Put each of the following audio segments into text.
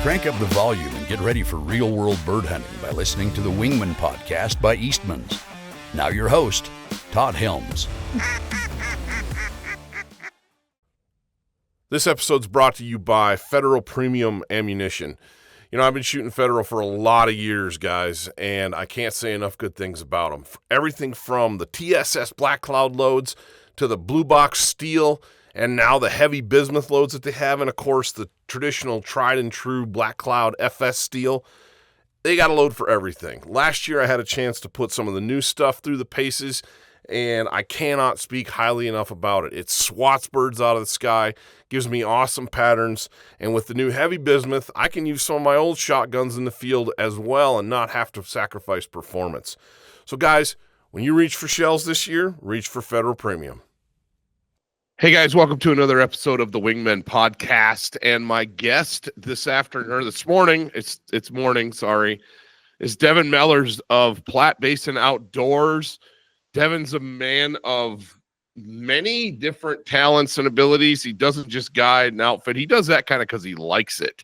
Crank up the volume and get ready for real-world bird hunting by listening to the Wingmen Podcast by Eastmans. Now your host, Todd Helms. This episode's brought to you by Federal Premium Ammunition. You know, I've been shooting Federal for a lot of years, guys, and I can't say enough good things about them. Everything from the TSS Black Cloud loads to the Blue Box Steel, and now the heavy bismuth loads that they have, and of course the traditional tried and true Black Cloud FS steel. They got a load for everything. Last year I had a chance to put some of the new stuff through the paces, and I cannot speak highly enough about it. It swats birds out of the sky, gives me awesome patterns, and with the new heavy bismuth, I can use some of my old shotguns in the field as well and not have to sacrifice performance. So guys, when you reach for shells this year, reach for Federal Premium. Hey guys, welcome to another episode of the Wingmen Podcast, and my guest this morning, it's morning, sorry, is Devin Mellars of Platte Basin Outdoors. Devin's a man of many different talents and abilities. He doesn't just guide and outfit. He does that kind of because he likes it.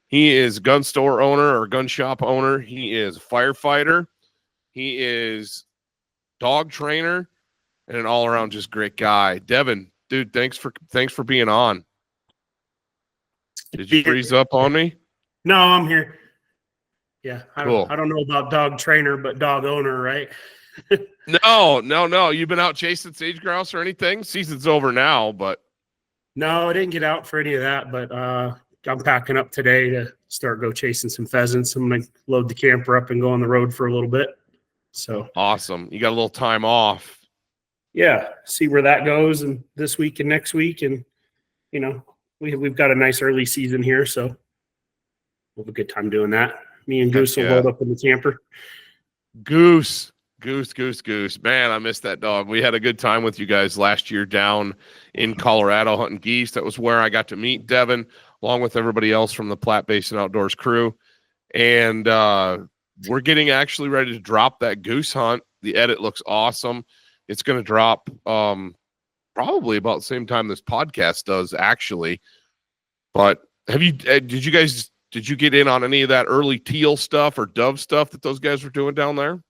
He is gun store owner or gun shop owner. He is a firefighter. He is dog trainer and an all-around just great guy. Devin, dude, thanks for being on. Did you freeze up on me? No, I'm here. Yeah, cool. I don't know about dog trainer, but dog owner, right? No. You've been out chasing sage grouse or anything? Season's over now, but no, I didn't get out for any of that. But I'm packing up today to go chasing some pheasants. I'm gonna load the camper up and go on the road for a little bit. So awesome! You got a little time off. Yeah, see where that goes, and this week and next week, and you know we've got a nice early season here, so we'll have a good time doing that. Me and Goose will load up in the camper. Goose. Man, I missed that dog. We had a good time with you guys last year down in Colorado hunting geese. That was where I got to meet Devin, along with everybody else from the Platte Basin Outdoors crew. And we're getting actually ready to drop that goose hunt. The edit looks awesome. It's going to drop probably about the same time this podcast does, actually. But did you get in on any of that early teal stuff or dove stuff that those guys were doing down there?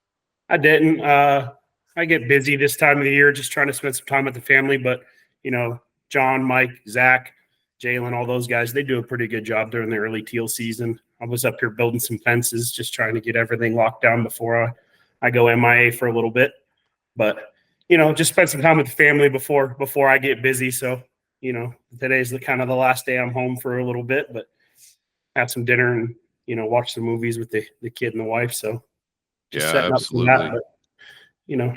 I didn't. I get busy this time of the year just trying to spend some time with the family. But, you know, John, Mike, Zach, Jalen, all those guys, they do a pretty good job during the early teal season. I was up here building some fences, just trying to get everything locked down before I go MIA for a little bit. But, you know, just spend some time with the family before I get busy. So, you know, today's the last day I'm home for a little bit, but have some dinner and, you know, watch some movies with the kid and the wife. So just setting absolutely. up for that, but, you know,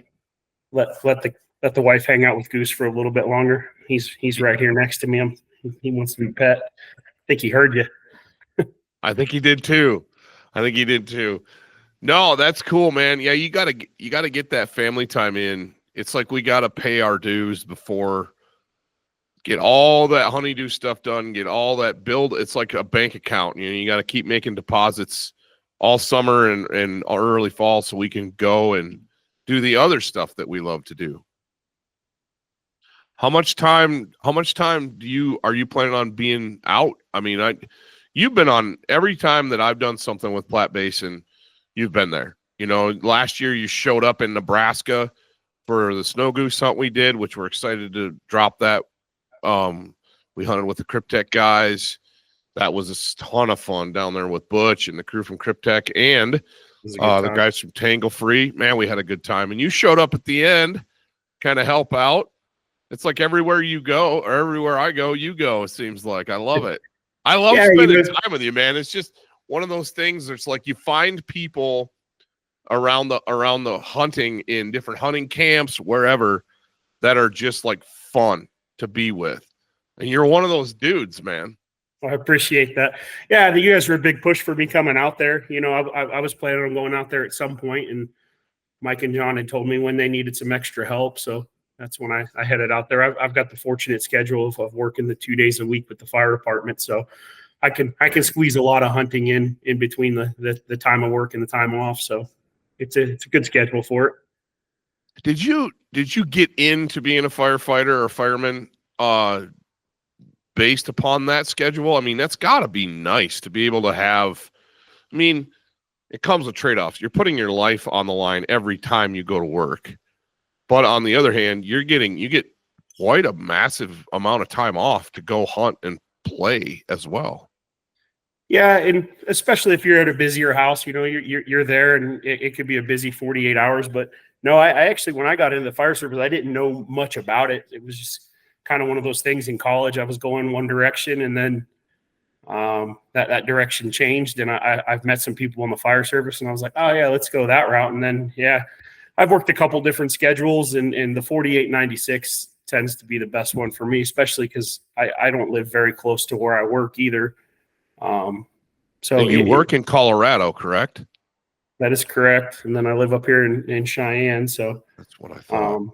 let the wife hang out with Goose for a little bit longer. He's right here next to me. He wants to be pet. I think he heard you. I think he did too. No, that's cool, man. Yeah, you gotta get that family time in. It's like we gotta pay our dues before get all that honeydew stuff done, get all that build. It's like a bank account. You know, you gotta keep making deposits all summer and early fall so we can go and do the other stuff that we love to do. How much time are you planning on being out? I mean, you've been on every time that I've done something with Platte Basin, you've been there. You know, last year you showed up in Nebraska for the snow goose hunt we did, which we're excited to drop that. We hunted with the Cryptech guys. That was a ton of fun down there with Butch and the crew from Cryptech and the guys from Tangle Free. Man, we had a good time. And you showed up at the end, kind of help out. It's like everywhere you go or everywhere I go, you go, it seems like. I love it. I love spending time with you, man. It's just one of those things. It's like you find people around the hunting in different hunting camps, wherever, that are just like fun to be with. And you're one of those dudes, man. Well, I appreciate that. Yeah, you guys were a big push for me coming out there. You know, I was planning on going out there at some point, and Mike and John had told me when they needed some extra help. So that's when I headed out there. I've got the fortunate schedule of working the 2 days a week with the fire department. So I can squeeze a lot of hunting in between the time of work and the time off. So it's a good schedule for it. Did you get into being a firefighter or fireman based upon that schedule? I mean, that's got to be nice to be able to have. I mean, it comes with trade-offs. You're putting your life on the line every time you go to work. But on the other hand, you get quite a massive amount of time off to go hunt and play as well. Yeah, and especially if you're at a busier house, you're there, and it could be a busy 48 hours. But no, I actually, when I got into the fire service, I didn't know much about it. It was just kind of one of those things in college. I was going one direction, and then that direction changed, and I've met some people in the fire service, and I was like, oh yeah, let's go that route. And then I've worked a couple different schedules, and the 48-96 tends to be the best one for me, especially because I don't live very close to where I work either. So you work in Colorado, correct? That is correct. And then I live up here in Cheyenne. So that's what I thought.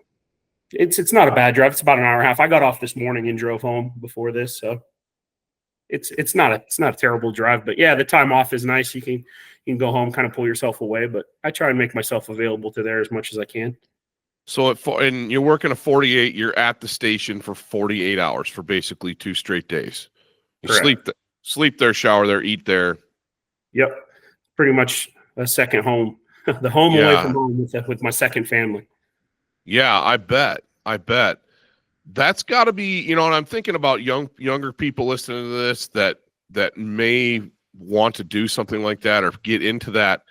It's not a bad drive. It's about an hour and a half. I got off this morning and drove home before this. So it's not a terrible drive, but yeah, the time off is nice. You can go home, kind of pull yourself away, but I try and make myself available to there as much as I can. So and you're working a 48, you're at the station for 48 hours for basically 2 straight days. You sleep there, shower there, eat there. Yep. Pretty much a second home. The home away from home with my second family. Yeah, I bet. That's got to be, and I'm thinking about younger people listening to this that may want to do something like that or get into that.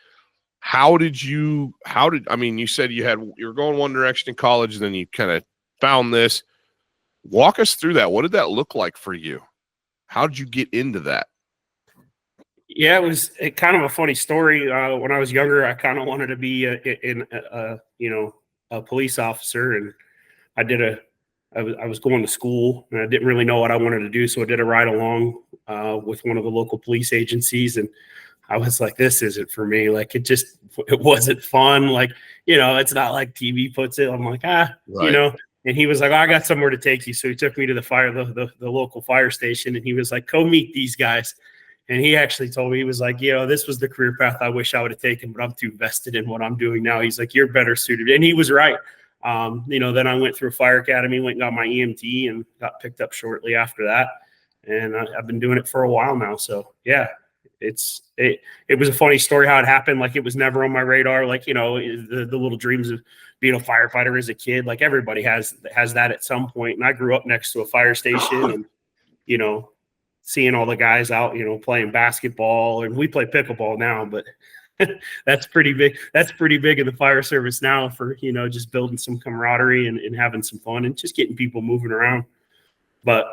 You said you were going one direction in college, and then you kind of found this. Walk us through that. What did that look like for you? How did you get into that? Yeah, it was kind of a funny story. When I was younger, I kind of wanted to be a police officer, and I was going to school, and I didn't really know what I wanted to do, so I did a ride along with one of the local police agencies, and I was like, this isn't for me. Like, it wasn't fun. Like, it's not like TV puts it. I'm like, right. And he was like, I got somewhere to take you. So he took me to the local fire station, and he was like, go meet these guys. And he actually told me, he was like, this was the career path I wish I would have taken, but I'm too vested in what I'm doing now. He's like, you're better suited. And he was right. Then I went through fire academy, went and got my EMT, and got picked up shortly after that. And I've been doing it for a while now. So yeah, it was a funny story how it happened. Like, it was never on my radar. Like, the little dreams of being a firefighter as a kid, like everybody has that at some point. And I grew up next to a fire station, and, seeing all the guys out, playing basketball, and we play pickleball now, but that's pretty big. That's pretty big in the fire service now for, just building some camaraderie and having some fun and just getting people moving around. But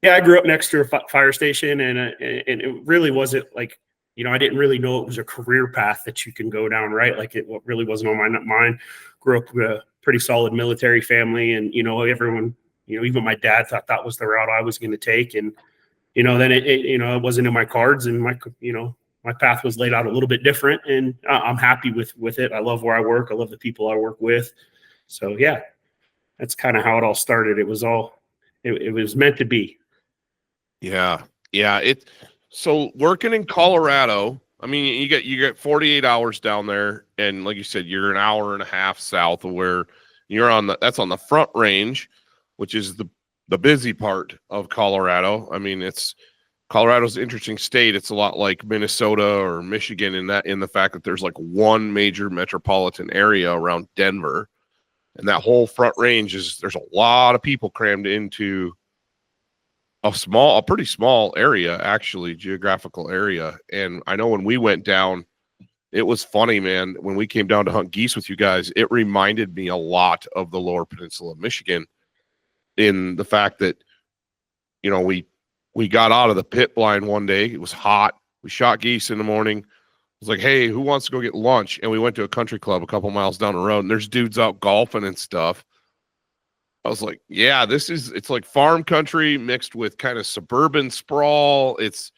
yeah, I grew up next to a fire station, and it really wasn't like, I didn't really know it was a career path that you can go down, right? Like, it really wasn't on my mind. Grew up with a pretty solid military family, and, everyone, even my dad thought that was the route I was going to take. And, then it wasn't in my cards, and my path was laid out a little bit different, and I'm happy with it. I love where I work. I love the people I work with. So yeah, that's kind of how it all started. It was meant to be. Yeah. So working in Colorado, I mean, you get 48 hours down there, and like you said, you're an hour and a half south of where you're that's on the Front Range, which is the busy part of Colorado. I mean, Colorado's an interesting state. It's a lot like Minnesota or Michigan in the fact that there's like one major metropolitan area around Denver, and that whole Front Range there's a lot of people crammed into a pretty small area, actually, geographical area. And I know when we went down, it was funny, man. When we came down to hunt geese with you guys, it reminded me a lot of the Lower Peninsula of Michigan, in the fact that, we got out of the pit blind one day. It was hot. We shot geese in the morning. I was like, hey, who wants to go get lunch? And we went to a country club a couple miles down the road, and there's dudes out golfing and stuff. I was like, yeah, it's like farm country mixed with kind of suburban sprawl. It's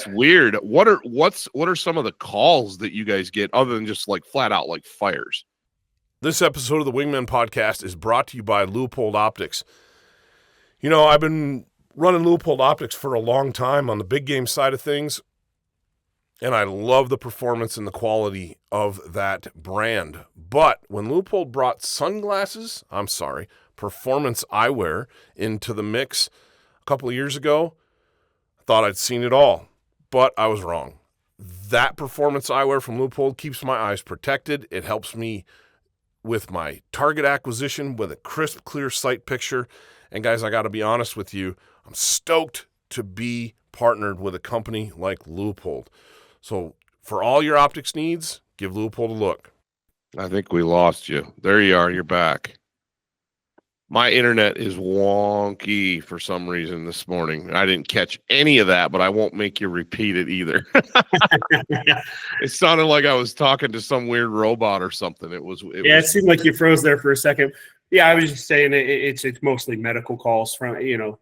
weird. What are some of the calls that you guys get other than just like flat out like fires? This episode of the Wingmen Podcast is brought to you by Leupold Optics. I've been running Leupold Optics for a long time on the big game side of things, and I love the performance and the quality of that brand. But when Leupold brought performance eyewear into the mix a couple of years ago, I thought I'd seen it all, but I was wrong. That performance eyewear from Leupold keeps my eyes protected. It helps me with my target acquisition with a crisp, clear sight picture. And guys, I got to be honest with you, I'm stoked to be partnered with a company like Leupold. So for all your optics needs, give Leupold a look. I think we lost you. There you are. You're back. My internet is wonky for some reason this morning. I didn't catch any of that, but I won't make you repeat it either. It sounded like I was talking to some weird robot or something. It seemed like you froze there for a second. Yeah, I was just saying it's mostly medical calls from,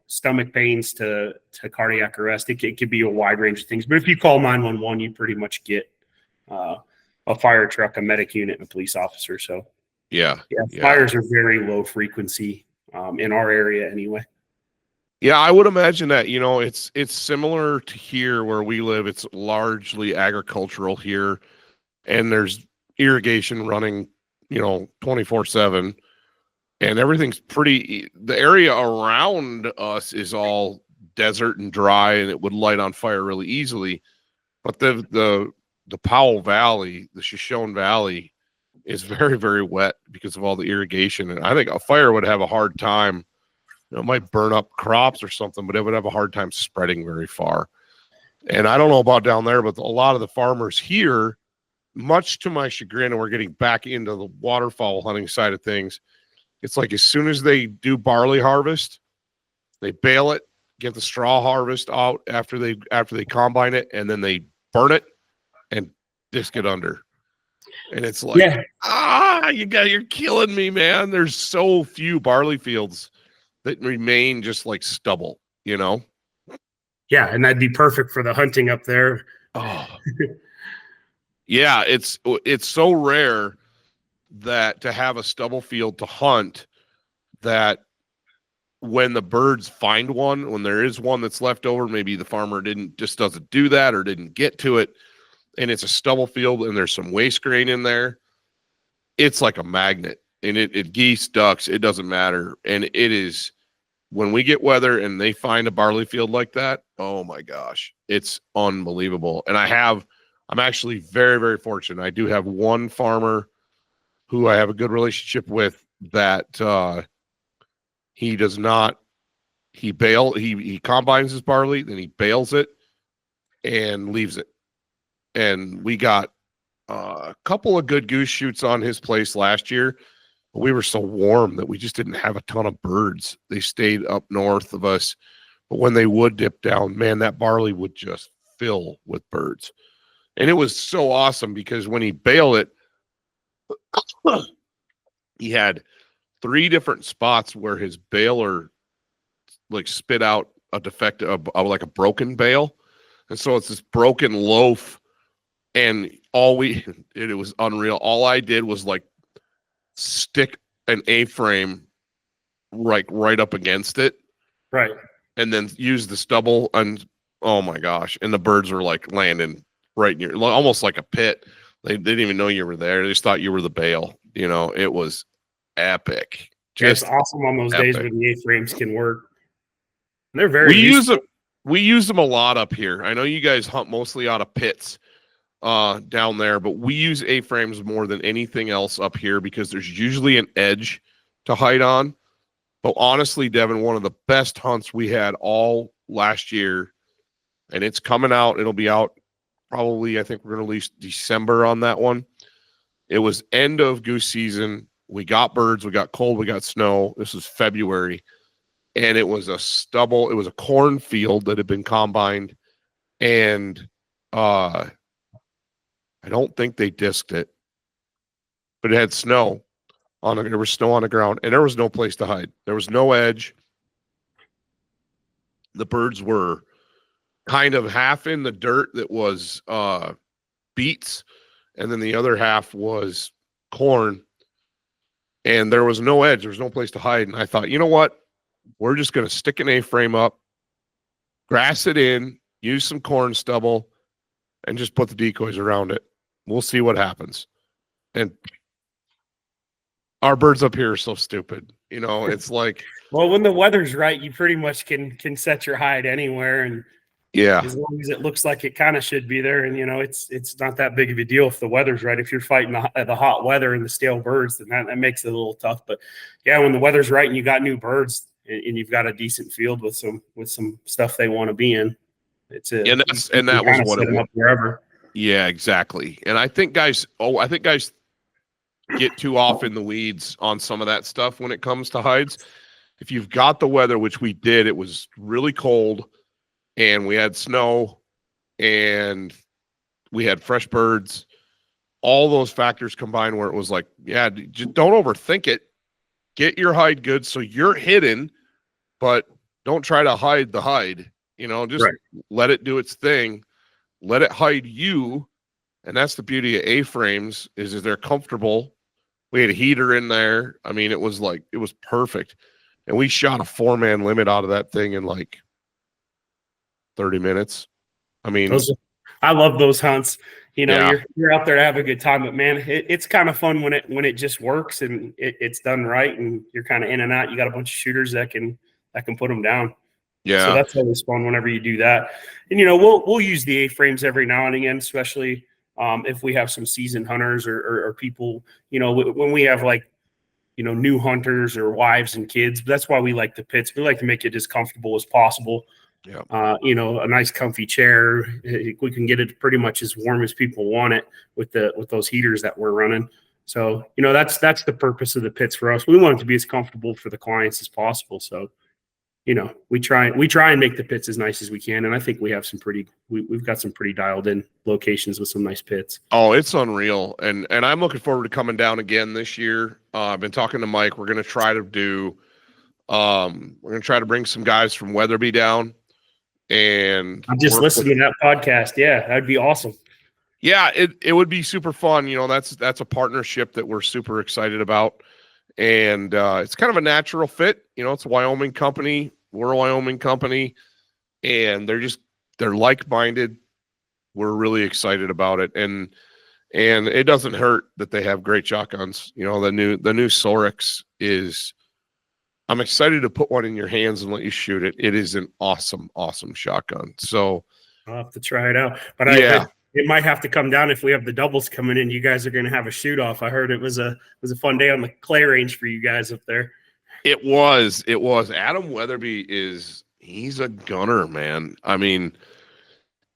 stomach pains to cardiac arrest. It could be a wide range of things. But if you call 911, you pretty much get a fire truck, a medic unit, and a police officer. So yeah, fires are very low frequency in our area anyway. Yeah, I would imagine that, it's similar to here where we live. It's largely agricultural here, and there's irrigation running, 24/7, and everything's the area around us is all desert and dry, and it would light on fire really easily. But the Powell Valley, the Shoshone Valley, is very, very wet because of all the irrigation. And I think a fire would have a hard time. It might burn up crops or something, but it would have a hard time spreading very far. And I don't know about down there, but a lot of the farmers here, much to my chagrin, and we're getting back into the waterfowl hunting side of things, it's like as soon as they do barley harvest, they bale it, get the straw harvest out after they combine it, and then they burn it and disc it under. And it's like, you're killing me, man. There's so few barley fields that remain just like stubble, Yeah, and that'd be perfect for the hunting up there. Oh, yeah. It's so rare that to have a stubble field to hunt that when the birds find one, when there is one that's left over, maybe the farmer doesn't do that or didn't get to it, and it's a stubble field and there's some waste grain in there, it's like a magnet. And it geese, ducks, it doesn't matter. And it is, when we get weather and they find a barley field like that, oh my gosh, it's unbelievable. And I'm actually very, very fortunate. I do have one farmer who I have a good relationship with that he combines his barley, then he bales it and leaves it. And we got a couple of good goose shoots on his place last year, but we were so warm that we just didn't have a ton of birds. They stayed up north of us, but when they would dip down, man, that barley would just fill with birds. And it was so awesome because when he baled it, he had 3 different spots where his baler like spit out a defective, like a broken bale. And so it's this broken loaf. And it was unreal. All I did was like stick an A-frame right up against it. Right. And then use the stubble, and oh my gosh. And the birds were like landing right near, almost like a pit. They didn't even know you were there. They just thought you were the bale. It was epic. Just it's awesome on those days when the A-frames can work. They're very We use them a lot up here. I know you guys hunt mostly out of pits down there, but we use A-frames more than anything else up here because there's usually an edge to hide on. But honestly, Devin, one of the best hunts we had all last year, and it's coming out. It'll be out probably, I think we're going to release December on that one. It was end of goose season. We got birds, we got cold, we got snow. This was February, and it was a cornfield that had been combined, and I don't think they disked it, but it had snow there was snow on the ground, and there was no place to hide. There was no edge. The birds were kind of half in the dirt that was beets, and then the other half was corn, and there was no edge. There was no place to hide. And I thought, you know what? We're just going to stick an A-frame up, grass it in, use some corn stubble, and just put the decoys around it. We'll see what happens. And our birds up here are so stupid. It's like, well, when the weather's right, you pretty much can set your hide anywhere, and yeah, as long as it looks like it kind of should be there, and it's not that big of a deal if the weather's right. If you're fighting the hot weather and the stale birds, then that makes it a little tough. But yeah, when the weather's right and you got new birds and you've got a decent field with some stuff they want to be in, that was what it was wherever. Yeah, exactly. And I think guys get too off in the weeds on some of that stuff when it comes to hides. If you've got the weather, which we did, it was really cold and we had snow and we had fresh birds, all those factors combined where it was like, yeah, just don't overthink it. Get your hide good so you're hidden, but don't try to hide the hide. Just let it do its thing. Let it hide you. And that's the beauty of A-frames is they're comfortable. We had a heater in there. I mean, it was perfect. And we shot a 4-man limit out of that thing in like 30 minutes. I mean, I love those hunts. Yeah. You're out there to have a good time, but man, it's kind of fun when it just works and it's done right, and you're kind of in and out. You got a bunch of shooters that can put them down. Yeah. So that's always fun whenever you do that. And we'll use the A-frames every now and again, especially if we have some seasoned hunters or people, when we have new hunters or wives and kids. That's why we like the pits. We like to make it as comfortable as possible. Yeah. A nice comfy chair. We can get it pretty much as warm as people want it with those heaters that we're running. So, that's the purpose of the pits for us. We want it to be as comfortable for the clients as possible. So, we try and make the pits as nice as we can. And I think we have we've got some pretty dialed in locations with some nice pits. Oh, it's unreal. And I'm looking forward to coming down again this year. I've been talking to Mike. We're going to try to bring some guys from Weatherby down. And I'm just listening to that podcast. Yeah, that'd be awesome. Yeah, it would be super fun. That's a partnership that we're super excited about. And it's kind of a natural fit. It's a Wyoming company. We're a Wyoming company. And they're like-minded. We're really excited about it. And it doesn't hurt that they have great shotguns. The new Sorix is, I'm excited to put one in your hands and let you shoot it. It is an awesome, awesome shotgun. So I'll have to try it out. But yeah. It might have to come down if we have the doubles coming in. You guys are going to have a shoot off. I heard it was a fun day on the clay range for you guys up there. It was. Adam Weatherby he's a gunner, man. I mean,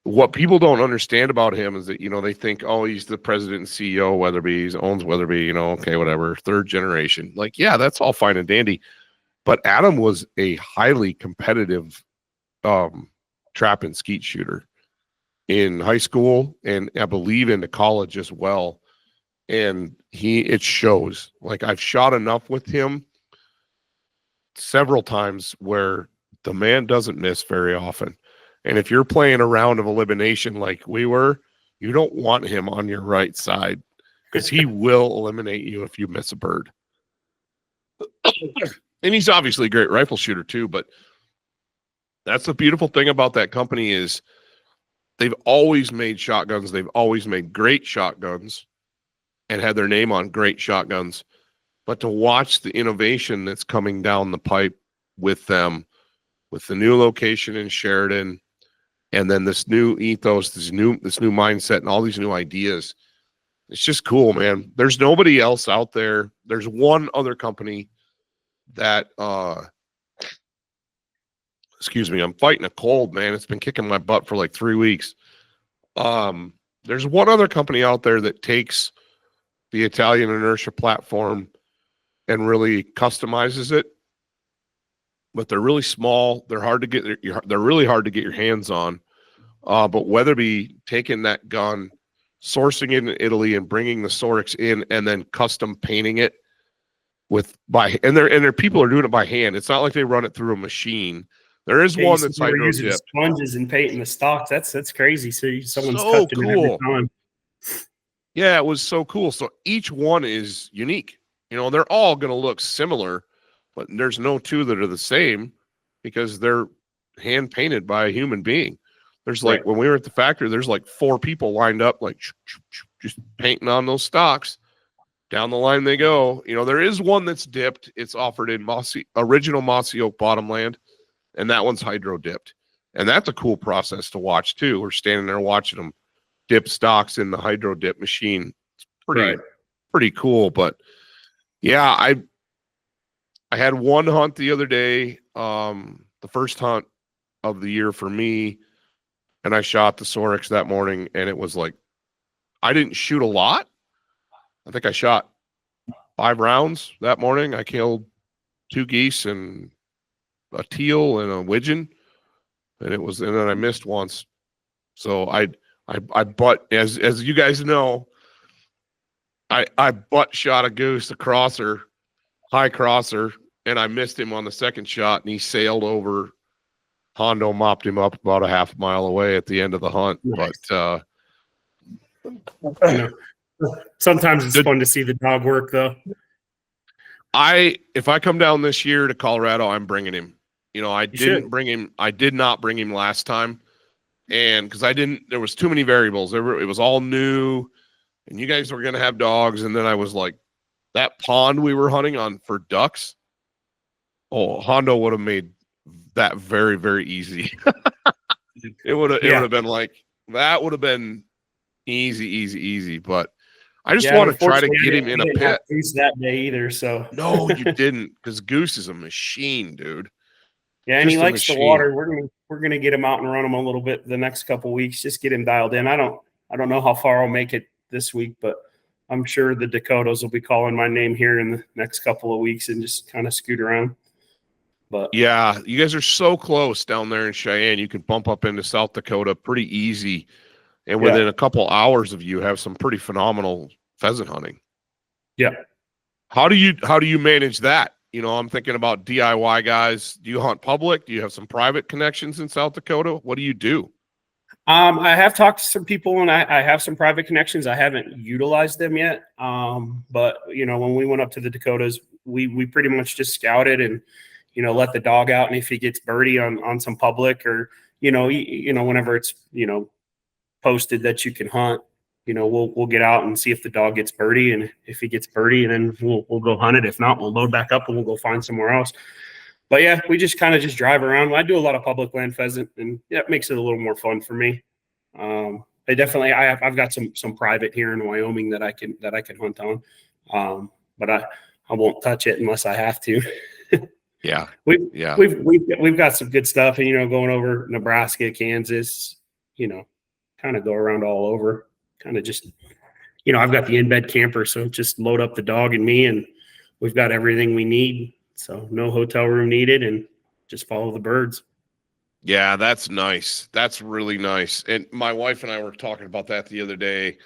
what people don't understand about him is that, they think, oh, he's the president and CEO of Weatherby. He owns Weatherby, okay, whatever, third generation. Like, yeah, that's all fine and dandy. But Adam was a highly competitive trap and skeet shooter in high school, and I believe into college as well. And it shows. Like, I've shot enough with him several times where the man doesn't miss very often. And if you're playing a round of elimination like we were, you don't want him on your right side because he will eliminate you if you miss a bird. And he's obviously a great rifle shooter too, but that's the beautiful thing about that company is they've always made shotguns. They've always made great shotguns and had their name on great shotguns. But to watch the innovation that's coming down the pipe with them, with the new location in Sheridan, and then this new ethos, this new mindset, and all these new ideas, it's just cool, man. There's nobody else out there. There's one other company that excuse me, I'm fighting a cold, man. It's been kicking my butt for like 3 weeks. There's one other company out there that takes the Italian inertia platform and really customizes it, but they're really small. They're hard to get. They're really hard to get your hands on. But Weatherby taking that gun, sourcing it in Italy, and bringing the Sorix in, and then custom painting it and their people are doing it by hand. It's not like they run it through a machine. There is one that's hydro using tipped. Sponges and painting the stocks. That's crazy. So someone's So custom cool. every time. Yeah, it was so cool. So each one is unique. They're all going to look similar, but there's no two that are the same because they're hand painted by a human being. There's like, when we were at the factory, there's like 4 people lined up, like just painting on those stocks down the line they go. You know, there is one that's dipped. It's offered in original Mossy Oak bottomland, and that one's hydro dipped. And that's a cool process to watch too. We're standing there watching them dip stocks in the hydro dip machine. It's pretty cool. But yeah, I had one hunt the other day, the first hunt of the year for me, and I shot the Sorex that morning, and it was like, I didn't shoot a lot. I think I shot 5 rounds that morning. I killed 2 geese and a teal and a widgeon, and then I missed once. So I butt, as you guys know, I butt shot a goose, a crosser, high crosser, and I missed him on the second shot, and he sailed over. Hondo mopped him up about a half mile away at the end of the hunt. Nice. But sometimes it's fun to see the dog work, though. If I come down this year to Colorado, I'm bringing him. You know, I did not bring him last time, and because there was too many variables. It was all new, and you guys were going to have dogs, and then I was like, that pond we were hunting on for ducks. Oh, Hondo would have made that very, very easy. It would have been like, that would have been easy. But I just want to try to get him in a pit. Goose that day either, so no, you didn't, because Goose is a machine, dude. Yeah, and he likes the water. We're gonna get him out and run him a little bit the next couple of weeks. Just get him dialed in. I don't know how far I'll make it this week, but I'm sure the Dakotas will be calling my name here in the next couple of weeks and just kind of scoot around. But yeah, you guys are so close down there in Cheyenne. You can bump up into South Dakota pretty easy, and within a couple hours of you have some pretty phenomenal pheasant hunting. Yeah. How do you manage that? You know, I'm thinking about DIY guys. Do you hunt public? Do you have some private connections in South Dakota? What do you do? I have talked to some people, and I have some private connections. I haven't utilized them yet. But you know, when we went up to the Dakotas, we pretty much just scouted and, you know, let the dog out, and if he gets birdie on some public, or you know, whenever it's, you know, posted that you can hunt, you know, we'll get out and see if the dog gets birdie, and if he gets birdie, and then we'll go hunt it. If not, we'll load back up and we'll go find somewhere else. But yeah, we just kind of just drive around. I do a lot of public land pheasant, and that makes it a little more fun for me. I've got some private here in Wyoming that I can hunt on, but I won't touch it unless I have to. Yeah, we've got some good stuff, and you know, going over Nebraska, Kansas, you know, kind of go around all over. Kind of just, you know, I've got the in-bed camper, so just load up the dog and me, and we've got everything we need. So no hotel room needed, and just follow the birds. Yeah, that's nice. That's really nice. And my wife and I were talking about that the other day.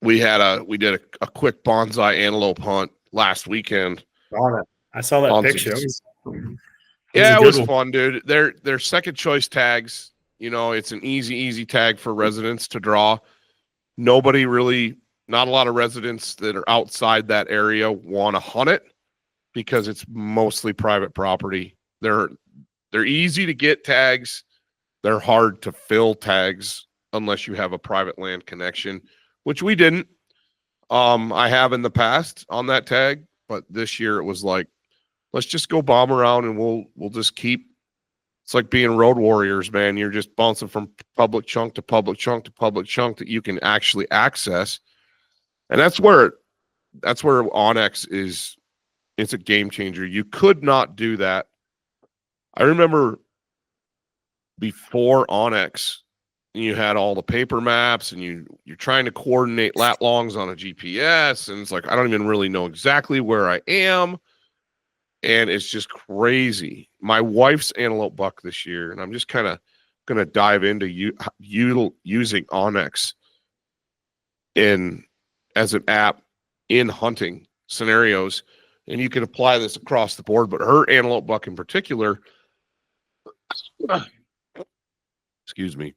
We did a quick bonsai antelope hunt last weekend. I saw that picture. It was fun, dude. They're second choice tags. You know, it's an easy tag for residents to draw. Not a lot of residents that are outside that area want to hunt it because it's mostly private property. They're easy to get tags. They're hard to fill tags unless you have a private land connection, which we didn't. I have in the past on that tag, but this year it was like, let's just go bomb around, and we'll just keep. It's like being road warriors, man. You're just bouncing from public chunk to public chunk to public chunk that you can actually access. And that's where Onyx is. It's a game changer. You could not do that. I remember before Onyx, you had all the paper maps, and you're trying to coordinate lat longs on a GPS, and it's like, I don't even really know exactly where I am. And it's just crazy. My wife's antelope buck this year, and I'm just kind of going to dive into using Onyx as an app in hunting scenarios, and you can apply this across the board. But her antelope buck in particular, excuse me,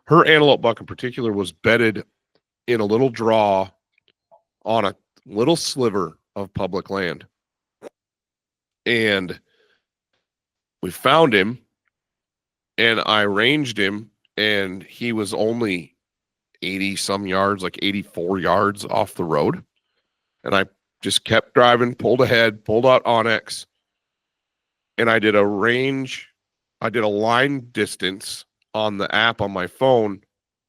her antelope buck in particular was bedded in a little draw on a little sliver of public land. And we found him, and I ranged him, and he was only 80 some yards, like 84 yards off the road. And I just kept driving, pulled ahead, pulled out Onyx, and I did a line distance on the app on my phone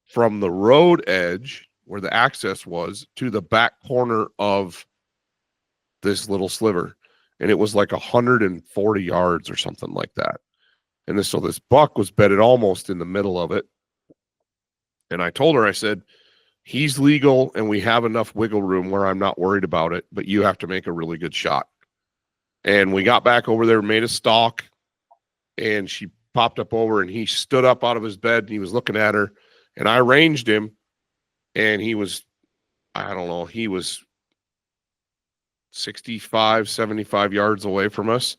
from the road edge where the access was to the back corner of this little sliver. And it was like 140 yards or something like that. And so this buck was bedded almost in the middle of it. And I told her, I said, he's legal and we have enough wiggle room where I'm not worried about it, but you have to make a really good shot. And we got back over there, made a stalk, and she popped up over and he stood up out of his bed and he was looking at her, and I ranged him, and he was, I don't know, he was 65, 75 yards away from us.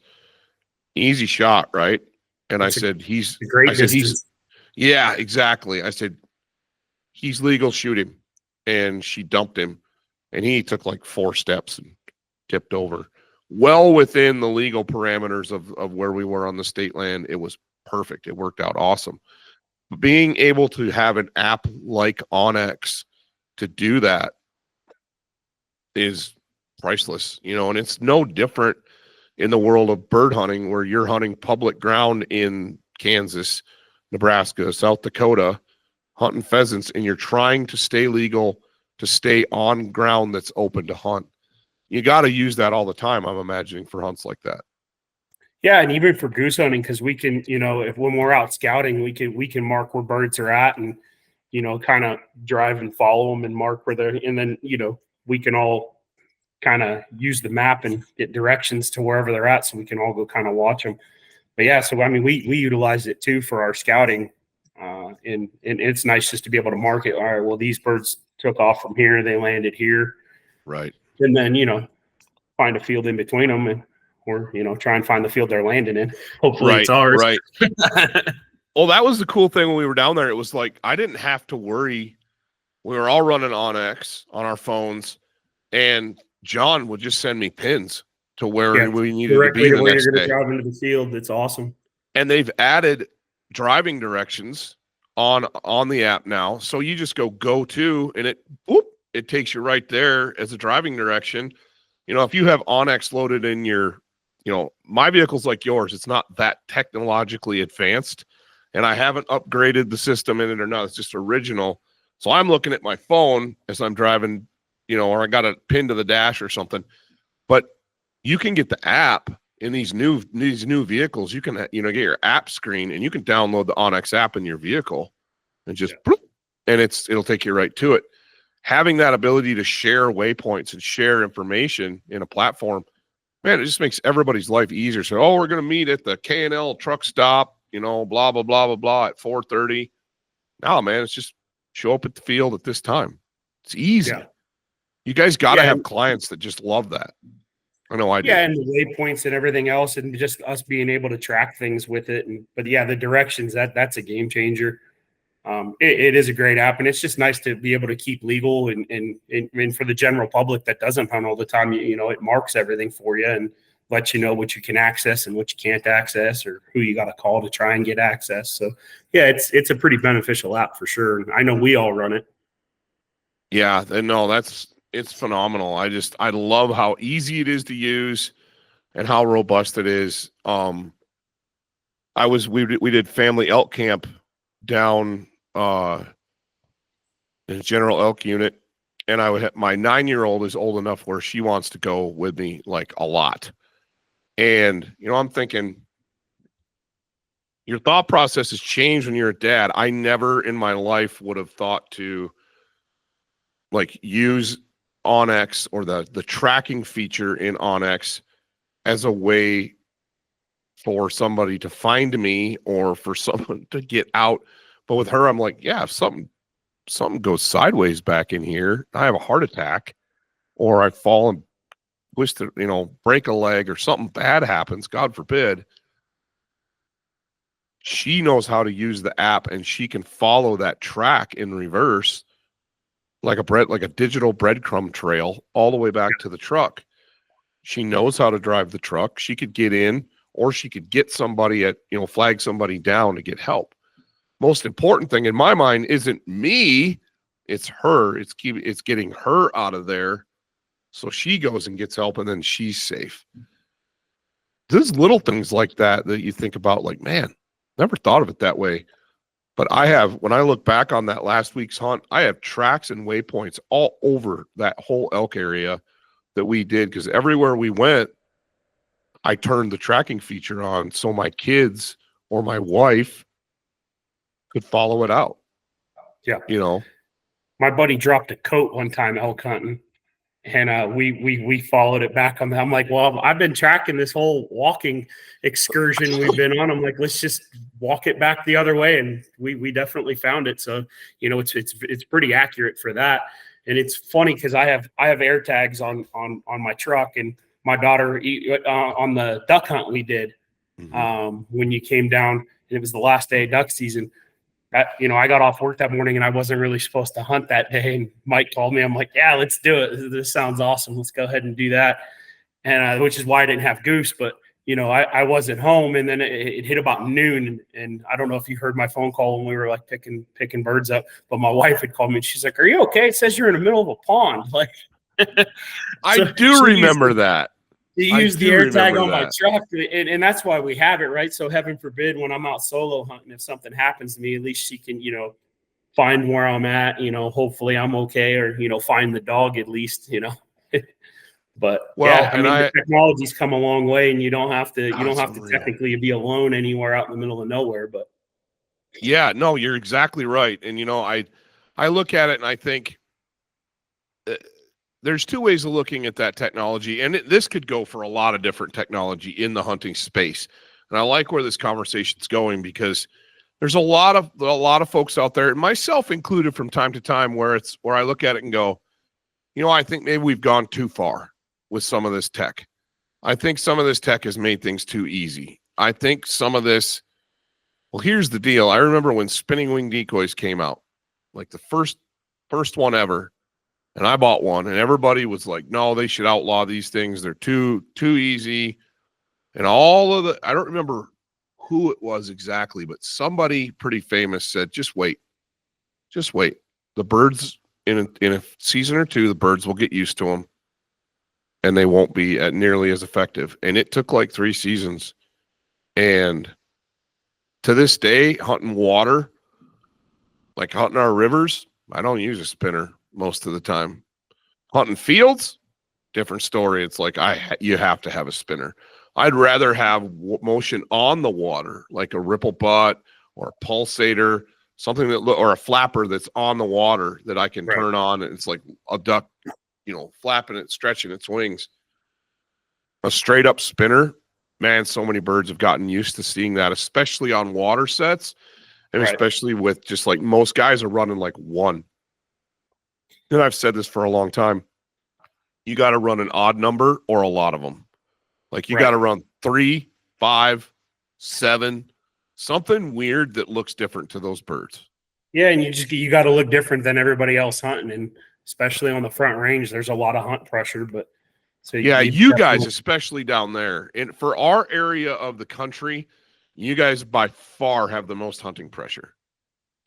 Easy shot, right? And I said, yeah, exactly. I said, he's legal, shoot him. And she dumped him, and he took like 4 steps and tipped over. Well within the legal parameters of where we were on the state land. It was perfect. It worked out awesome. Being able to have an app like Onyx to do that is priceless, and it's no different in the world of bird hunting, where you're hunting public ground in Kansas, Nebraska, South Dakota, hunting pheasants, and you're trying to stay legal, to stay on ground that's open to hunt. You got to use that all the time, I'm imagining, for hunts like that. Yeah, and even for goose hunting, because we can, if when we're out scouting, we can mark where birds are at, and kind of drive and follow them and mark where they're, and then we can all kind of use the map and get directions to wherever they're at, so we can all go kind of watch them. But yeah, so I mean, we utilize it too for our scouting, and it's nice just to be able to mark it. All right, well, these birds took off from here, they landed here, right? And then find a field in between them, or try and find the field they're landing in. Hopefully it's ours. Right. Well, that was the cool thing when we were down there. It was like I didn't have to worry. We were all running Onyx on our phones, and John would just send me pins to where we needed to be the next day. Drive into the field. It's awesome. And they've added driving directions on the app now, so you just go to, and it takes you right there as a driving direction. If you have Onyx loaded in your, my vehicle's like yours, it's not that technologically advanced, and I haven't upgraded the system in it or not. It's just original. So I'm looking at my phone as I'm driving, or I got a pin to the dash or something. But you can get the app in these new vehicles. You can, get your app screen, and you can download the Onyx app in your vehicle and just, and it'll take you right to it. Having that ability to share waypoints and share information in a platform, man, it just makes everybody's life easier. So, we're going to meet at the K&L truck stop, blah, blah, blah, blah, blah, at 4:30. No, man, it's just show up at the field at this time. It's easy. Yeah. You guys got to have clients that just love that. I know I do. Yeah, and the waypoints and everything else, and just us being able to track things with it. But yeah, the directions, that's a game changer. It is a great app, and it's just nice to be able to keep legal and for the general public that doesn't hunt all the time, it marks everything for you and lets you know what you can access and what you can't access, or who you got to call to try and get access. So yeah, it's a pretty beneficial app for sure. I know we all run it. Yeah, no, it's phenomenal. I love how easy it is to use and how robust it is. We did family elk camp down in General Elk Unit, and my 9-year-old is old enough where she wants to go with me like a lot. And I'm thinking, your thought process has changed when you're a dad. I never in my life would have thought to like use Onyx or the tracking feature in Onyx as a way for somebody to find me or for someone to get out. But with her, I'm like, yeah, if something goes sideways back in here, I have a heart attack, or I fall and twist, break a leg, or something bad happens, God forbid. She knows how to use the app, and she can follow that track in reverse, like a digital breadcrumb trail all the way back to the truck. She knows how to drive the truck. She could get in, or she could get somebody flag somebody down to get help. Most important thing in my mind isn't me, it's her. It's getting her out of there So she goes and gets help, and then she's safe. There's little things like that you think about, like, man, never thought of it that way. But when I look back on that last week's hunt, I have tracks and waypoints all over that whole elk area that we did, because everywhere we went, I turned the tracking feature on so my kids or my wife could follow it out. Yeah. You know, my buddy dropped a coat one time elk hunting, and we followed it back on. I'm like, well, I've been tracking this whole walking excursion we've been on. I'm like, let's just walk it back the other way, and we definitely found it. So, you know, it's pretty accurate for that. And it's funny because I have air tags on my truck, and my daughter on the duck hunt we did when you came down, and it was the last day of duck season. You know, I got off work that morning, and I wasn't really supposed to hunt that day. And Mike called me. I'm like, yeah, let's do it. This sounds awesome. Let's go ahead and do that. And which is why I didn't have goose. But, you know, I wasn't home. And then it hit about noon. And I don't know if you heard my phone call when we were like picking birds up. But my wife had called me, and she's like, are you okay? It says you're in the middle of a pond. Like, I do remember that. You use the air tag on my truck, and that's why we have it, right? So heaven forbid when I'm out solo hunting, if something happens to me, at least she can, you know, find where I'm at, you know, hopefully I'm okay, or, you know, find the dog at least, you know. But yeah, I mean, the technology's come a long way, and you don't have to technically be alone anywhere out in the middle of nowhere. But yeah, no, you're exactly right. And, you know, I look at it and I think there's two ways of looking at that technology, and this could go for a lot of different technology in the hunting space. And I like where this conversation's going, because there's a lot of folks out there, and myself included from time to time, where I look at it and go, you know, I think maybe we've gone too far with some of this tech. I think some of this tech has made things too easy. I think some of this, well, here's the deal. I remember when spinning wing decoys came out, like the first one ever. And I bought one, and everybody was like, no, they should outlaw these things. They're too easy. And I don't remember who it was exactly, but somebody pretty famous said, just wait. The birds, in a season or two, the birds will get used to them, and they won't be nearly as effective. And it took like 3 seasons. And to this day, hunting water, like hunting our rivers, I don't use a spinner most of the time. Hunting fields, different story. It's like you have to have a spinner. I'd rather have motion on the water, like a ripple butt or a pulsator, something or a flapper that's on the water that I can turn on, and it's like a duck, you know, flapping it, stretching its wings. A straight up spinner, man, so many birds have gotten used to seeing that, especially on water sets, and especially with just like most guys are running like one. And I've said this for a long time. You got to run an odd number or a lot of them. Like you got to run 3, 5, 7, something weird that looks different to those birds. Yeah, and you got to look different than everybody else hunting, and especially on the front range, there's a lot of hunt pressure. But so yeah, you guys, especially down there, and for our area of the country, you guys by far have the most hunting pressure.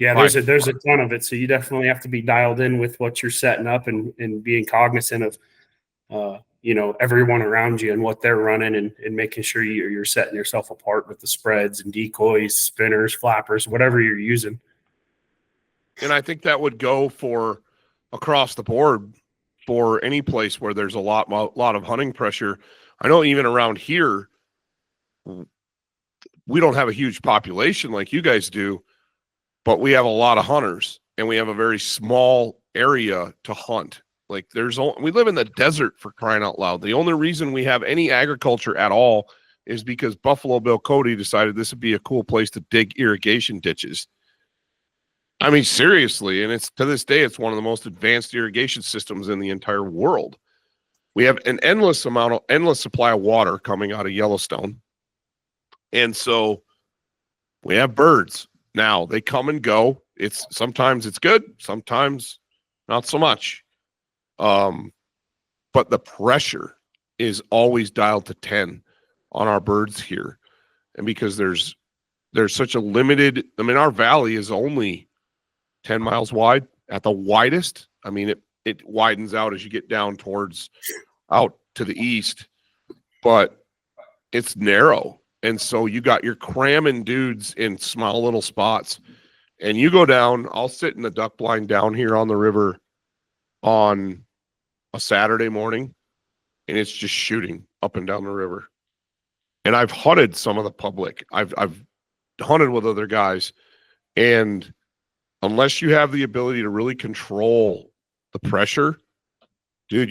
Yeah, there's a ton of it. So you definitely have to be dialed in with what you're setting up, and being cognizant of, you know, everyone around you and what they're running, and making sure you're setting yourself apart with the spreads and decoys, spinners, flappers, whatever you're using. And I think that would go for across the board for any place where there's a lot of hunting pressure. I know even around here, we don't have a huge population like you guys do, but we have a lot of hunters, and we have a very small area to hunt. Like we live in the desert, for crying out loud. The only reason we have any agriculture at all is because Buffalo Bill Cody decided this would be a cool place to dig irrigation ditches. I mean, seriously. And to this day, it's one of the most advanced irrigation systems in the entire world. We have an endless supply of water coming out of Yellowstone. And so we have birds. Now they come and go. Sometimes it's good, sometimes not so much. But the pressure is always dialed to 10 on our birds here. And because there's such a our valley is only 10 miles wide at the widest. I mean, it widens out as you get down towards out to the east, but it's narrow. And so you got your cramming dudes in small little spots, and you go down. I'll sit in the duck blind down here on the river on a Saturday morning, and it's just shooting up and down the river. And I've hunted some of the public. I've hunted with other guys, and unless you have the ability to really control the pressure, dude,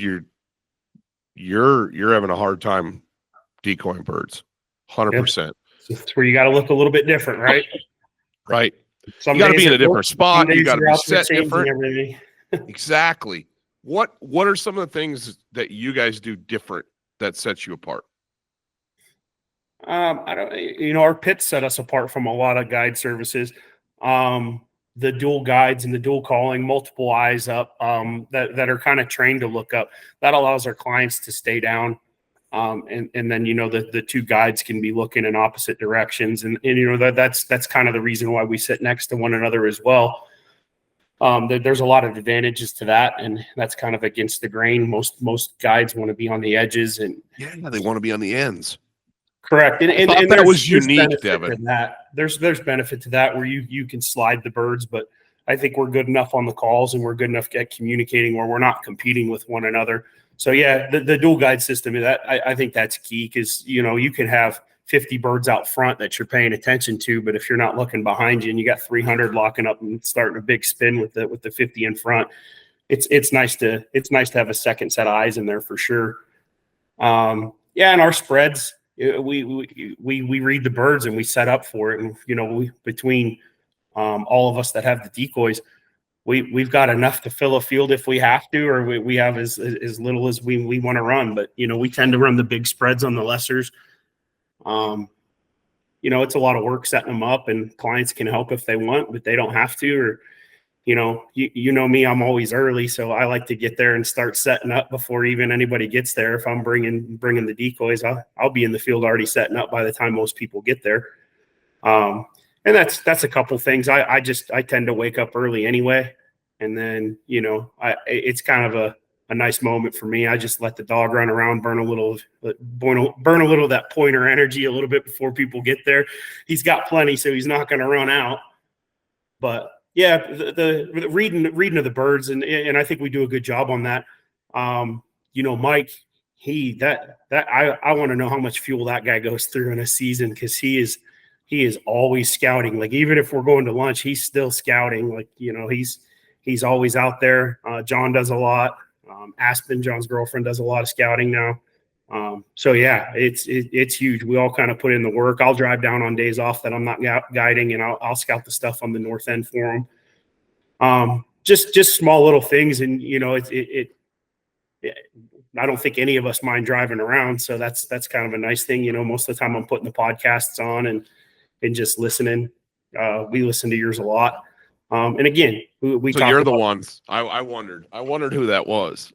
you're having a hard time decoying birds. 100%. That's where you got to look a little bit different, right? Right. Some you got to days be in a it different works, spot. some You days got to your be outfit's set changing different. everything. Exactly. What are some of the things that you guys do different that sets you apart? I don't, our pits set us apart from a lot of guide services. The dual guides and the dual calling, multiple eyes up, that are kind of trained to look up. That allows our clients to stay down. And then, the two guides can be looking in opposite directions. And that's kind of the reason why we sit next to one another as well. There's a lot of advantages to that, and that's kind of against the grain. Most guides want to be on the edges, and they want to be on the ends. Correct. And that was unique, Devin. There's benefit to that where you can slide the birds, but I think we're good enough on the calls and we're good enough at communicating where we're not competing with one another. So yeah, the dual guide system, that I think that's key, because you can have 50 birds out front that you're paying attention to, but if you're not looking behind you and you got 300 locking up and starting a big spin with the 50 in front, it's nice to have a second set of eyes in there for sure. And our spreads, we read the birds and we set up for it, and between all of us that have the decoys, we've got enough to fill a field if we have to, or we have as little as we want to run. But we tend to run the big spreads on the lessers. It's a lot of work setting them up, and clients can help if they want, but they don't have to. Or me, I'm always early, so I like to get there and start setting up before even anybody gets there. If I'm bringing the decoys, I'll be in the field already setting up by the time most people get there. And that's a couple things. I tend to wake up early anyway, and then it's kind of a nice moment for me. I just let the dog run around, burn a little of that pointer energy a little bit before people get there. He's got plenty, so he's not going to run out. But yeah, the reading of the birds, and I think we do a good job on that. Mike, I want to know how much fuel that guy goes through in a season, because he is always scouting. Like, even if we're going to lunch, he's still scouting. Like, he's always out there. John does a lot. Aspen, John's girlfriend, does a lot of scouting now. So yeah, it's huge. We all kind of put in the work. I'll drive down on days off that I'm not guiding, and I'll scout the stuff on the north end for them. Just small little things. And, I don't think any of us mind driving around. So that's kind of a nice thing. Most of the time I'm putting the podcasts on and just listening. We listen to yours a lot. And again, we so talk you're about, the ones. I wondered who that was.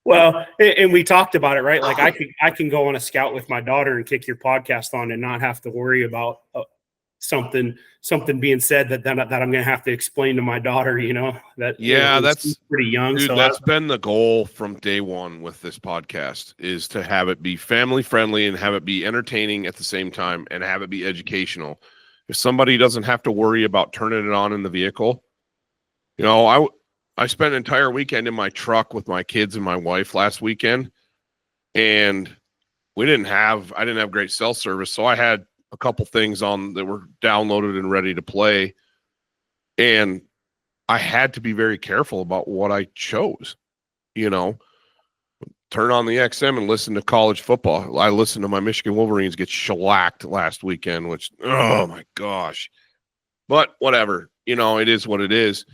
Well, and we talked about it, right? Like, I can go on a scout with my daughter and kick your podcast on and not have to worry about something being said that I'm going to have to explain to my daughter, that's pretty young. Dude, so that's been the goal from day one with this podcast, is to have it be family friendly and have it be entertaining at the same time and have it be educational. If somebody doesn't have to worry about turning it on in the vehicle, I spent an entire weekend in my truck with my kids and my wife last weekend, and I didn't have great cell service. So I had a couple things on that were downloaded and ready to play. And I had to be very careful about what I chose, turn on the XM and listen to college football. I listened to my Michigan Wolverines get shellacked last weekend, which, oh my gosh, but whatever, it is what it is.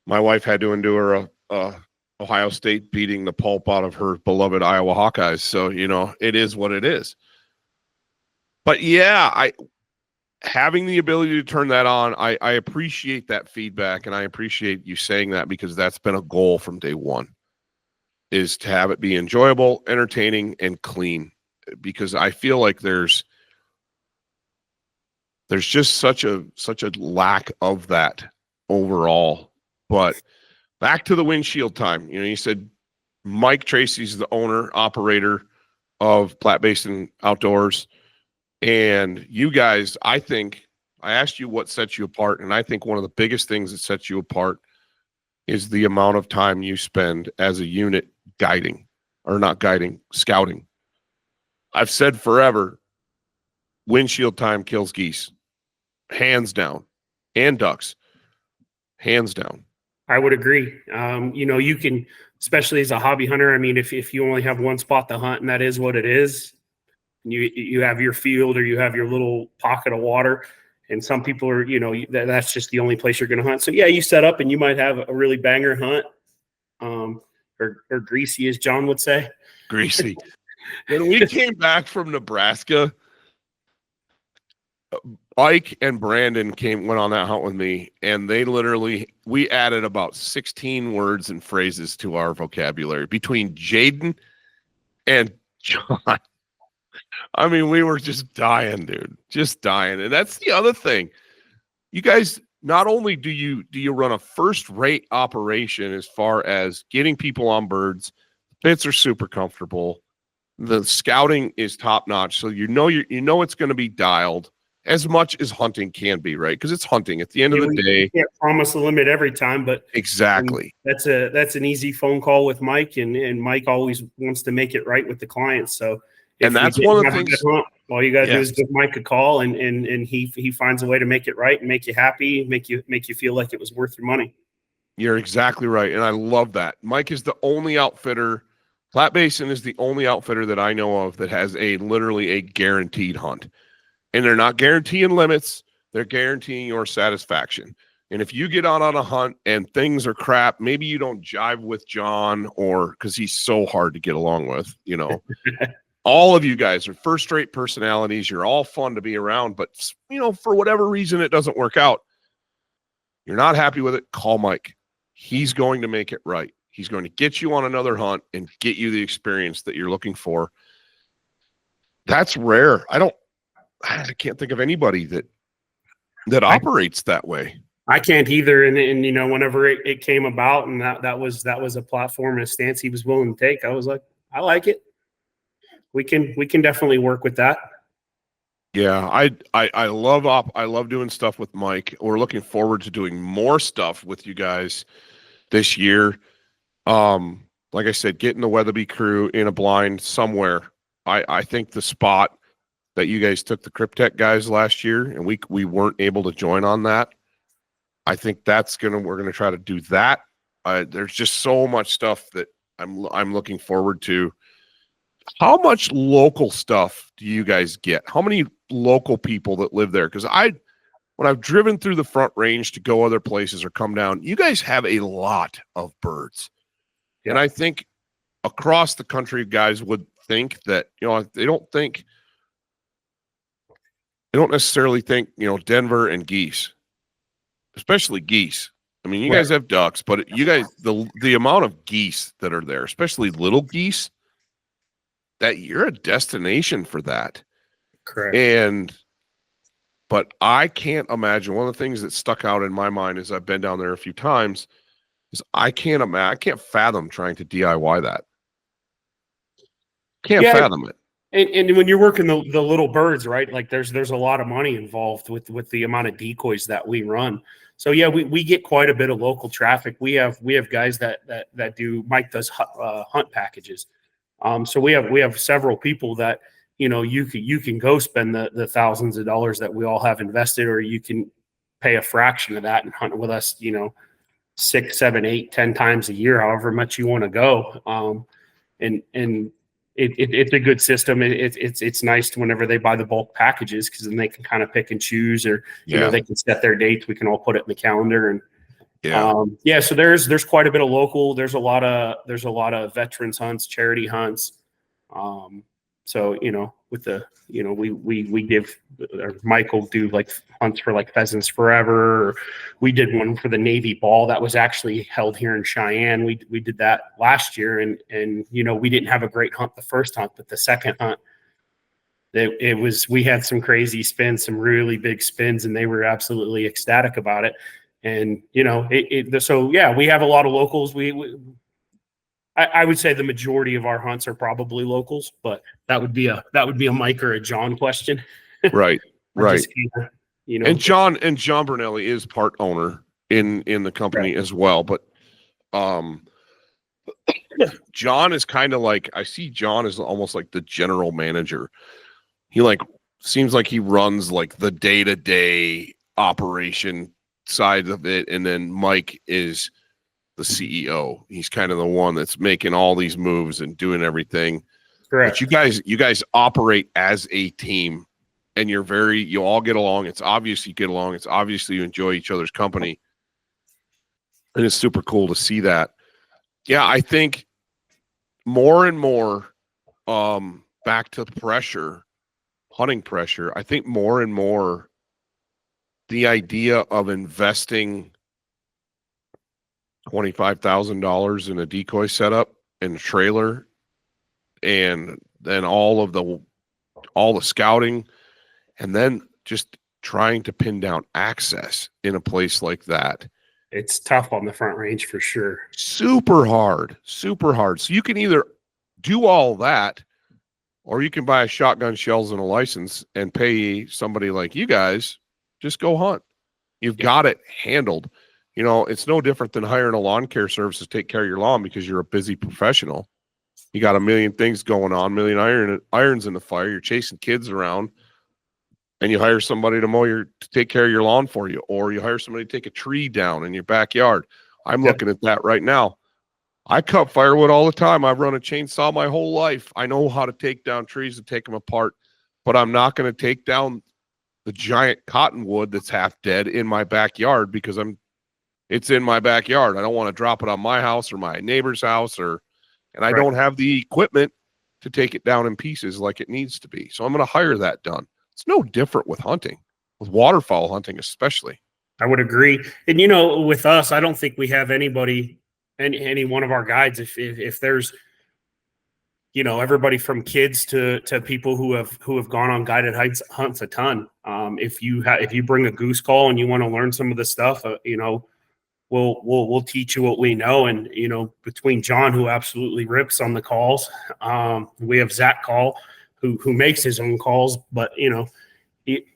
My wife had to endure a Ohio State beating the pulp out of her beloved Iowa Hawkeyes. So, it is what it is. But yeah, having the ability to turn that on, I appreciate that feedback, and I appreciate you saying that, because that's been a goal from day one, is to have it be enjoyable, entertaining, and clean. Because I feel like there's just such a lack of that overall. But back to the windshield time. You said Mike Tracy's the owner, operator of Platte Basin Outdoors. And you guys, I asked you what sets you apart, and I think one of the biggest things that sets you apart is the amount of time you spend as a unit scouting. I've said forever, windshield time kills geese, hands down, and ducks, hands down. I would agree. You can, especially as a hobby hunter, I mean, if you only have one spot to hunt and that is what it is, you have your field or you have your little pocket of water, and some people are, that's just the only place you're going to hunt. So yeah, you set up and you might have a really banger hunt, or greasy, as John would say. Greasy. When we came back from Nebraska, Ike and Brandon went on that hunt with me, and we added about 16 words and phrases to our vocabulary between Jaden and John. I mean, we were just dying, dude, just dying. And that's the other thing. You guys, not only do you run a first-rate operation as far as getting people on birds, pits are super comfortable, the scouting is top-notch, so you know it's going to be dialed as much as hunting can be, right? Because it's hunting at the end of the day. You can't promise a limit every time, but exactly. That's an easy phone call with Mike, and Mike always wants to make it right with the clients. So, and that's one of the things. All you got to do is give Mike a call, and he finds a way to make it right and make you happy, make you feel like it was worth your money. You're exactly right, and I love that. Mike is the only outfitter. Platte Basin is the only outfitter that I know of that has literally a guaranteed hunt. And they're not guaranteeing limits. They're guaranteeing your satisfaction. And if you get out on a hunt and things are crap, maybe you don't jive with John, or because he's so hard to get along with, all of you guys are first-rate personalities. You're all fun to be around, but, for whatever reason, it doesn't work out. You're not happy with it, call Mike. He's going to make it right. He's going to get you on another hunt and get you the experience that you're looking for. That's rare. I can't think of anybody that operates that way. I can't either. And whenever it came about, and that was a platform and a stance he was willing to take, I was like, I like it. We can definitely work with that. Yeah, I love doing stuff with Mike. We're looking forward to doing more stuff with you guys this year. Like I said, getting the Weatherby crew in a blind somewhere. I think the spot that you guys took the Cryptek guys last year, and we weren't able to join on that. I think we're gonna try to do that. There's just so much stuff that I'm looking forward to. How much local stuff do you guys get? How many local people that live there? Because when I've driven through the Front Range to go other places or come down, you guys have a lot of birds. Yeah. And I think across the country, guys would think that, they don't necessarily think, Denver and geese, especially geese. I mean, you guys have ducks, but you guys, the amount of geese that are there, especially little geese, that you're a destination for that. Correct. But I can't imagine, one of the things that stuck out in my mind as I've been down there a few times is I can't fathom trying to DIY that. Can't fathom it. And when you're working the little birds, right? Like there's a lot of money involved with the amount of decoys that we run. So yeah, we get quite a bit of local traffic. We have guys that do. Mike does hunt packages. So we have several people that you can go spend the thousands of dollars that we all have invested, or you can pay a fraction of that and hunt with us. 6, 7, 8, 10 times a year, however much you want to go. And it's a good system. It's nice to whenever they buy the bulk packages, because then they can kind of pick and choose, or they can set their dates. We can all put it in the calendar, and so there's quite a bit of local. There's a lot of veterans hunts, charity hunts. So with the we give, or Mike will do like hunts for like Pheasants Forever. Or we did one for the Navy Ball that was actually held here in Cheyenne. We did that last year, and we didn't have a great hunt the first hunt, but the second hunt, we had some crazy spins, some really big spins, and they were absolutely ecstatic about it. And, so yeah, we have a lot of locals. I would say the majority of our hunts are probably locals, but that would be a Mike or a John question. Right. Right. Just, And John Brunelli is part owner in the company as well. But John is kind of like, I see John as almost like the general manager. He seems like he runs like the day-to-day operation side of it. And then Mike is the CEO. He's kind of the one that's making all these moves and doing everything. Correct. But you guys operate as a team, and you all get along. It's obvious you get along. It's obviously you enjoy each other's company. And it's super cool to see that. Yeah, I think more and more back to pressure, hunting pressure. I think more and more the idea of investing $25,000 in a decoy setup and a trailer, and then all the scouting, and then just trying to pin down access in a place like that. It's tough on the Front Range for sure. Super hard. So you can either do all that, or you can buy a shotgun, shells, and a license and pay somebody like you guys, just go hunt. You've got it handled. It's no different than hiring a lawn care service to take care of your lawn because you're a busy professional. You got a million things going on, a million irons in the fire. You're chasing kids around, and you hire somebody to take care of your lawn for you, or you hire somebody to take a tree down in your backyard. I'm looking at that right now. I cut firewood all the time. I've run a chainsaw my whole life. I know how to take down trees and take them apart, but I'm not going to take down the giant cottonwood that's half dead in my backyard because it's in my backyard. I don't want to drop it on my house or my neighbor's house, and I don't have the equipment to take it down in pieces like it needs to be. So I'm going to hire that done. It's no different with hunting, with waterfowl hunting especially. I would agree. And, with us, I don't think we have anybody, any one of our guides, if there's, everybody from kids to people who have gone on guided hunts a ton. If you bring a goose call and you want to learn some of the stuff, we'll teach you what we know. And, between John, who absolutely rips on the calls, we have Zach Call, who makes his own calls, but,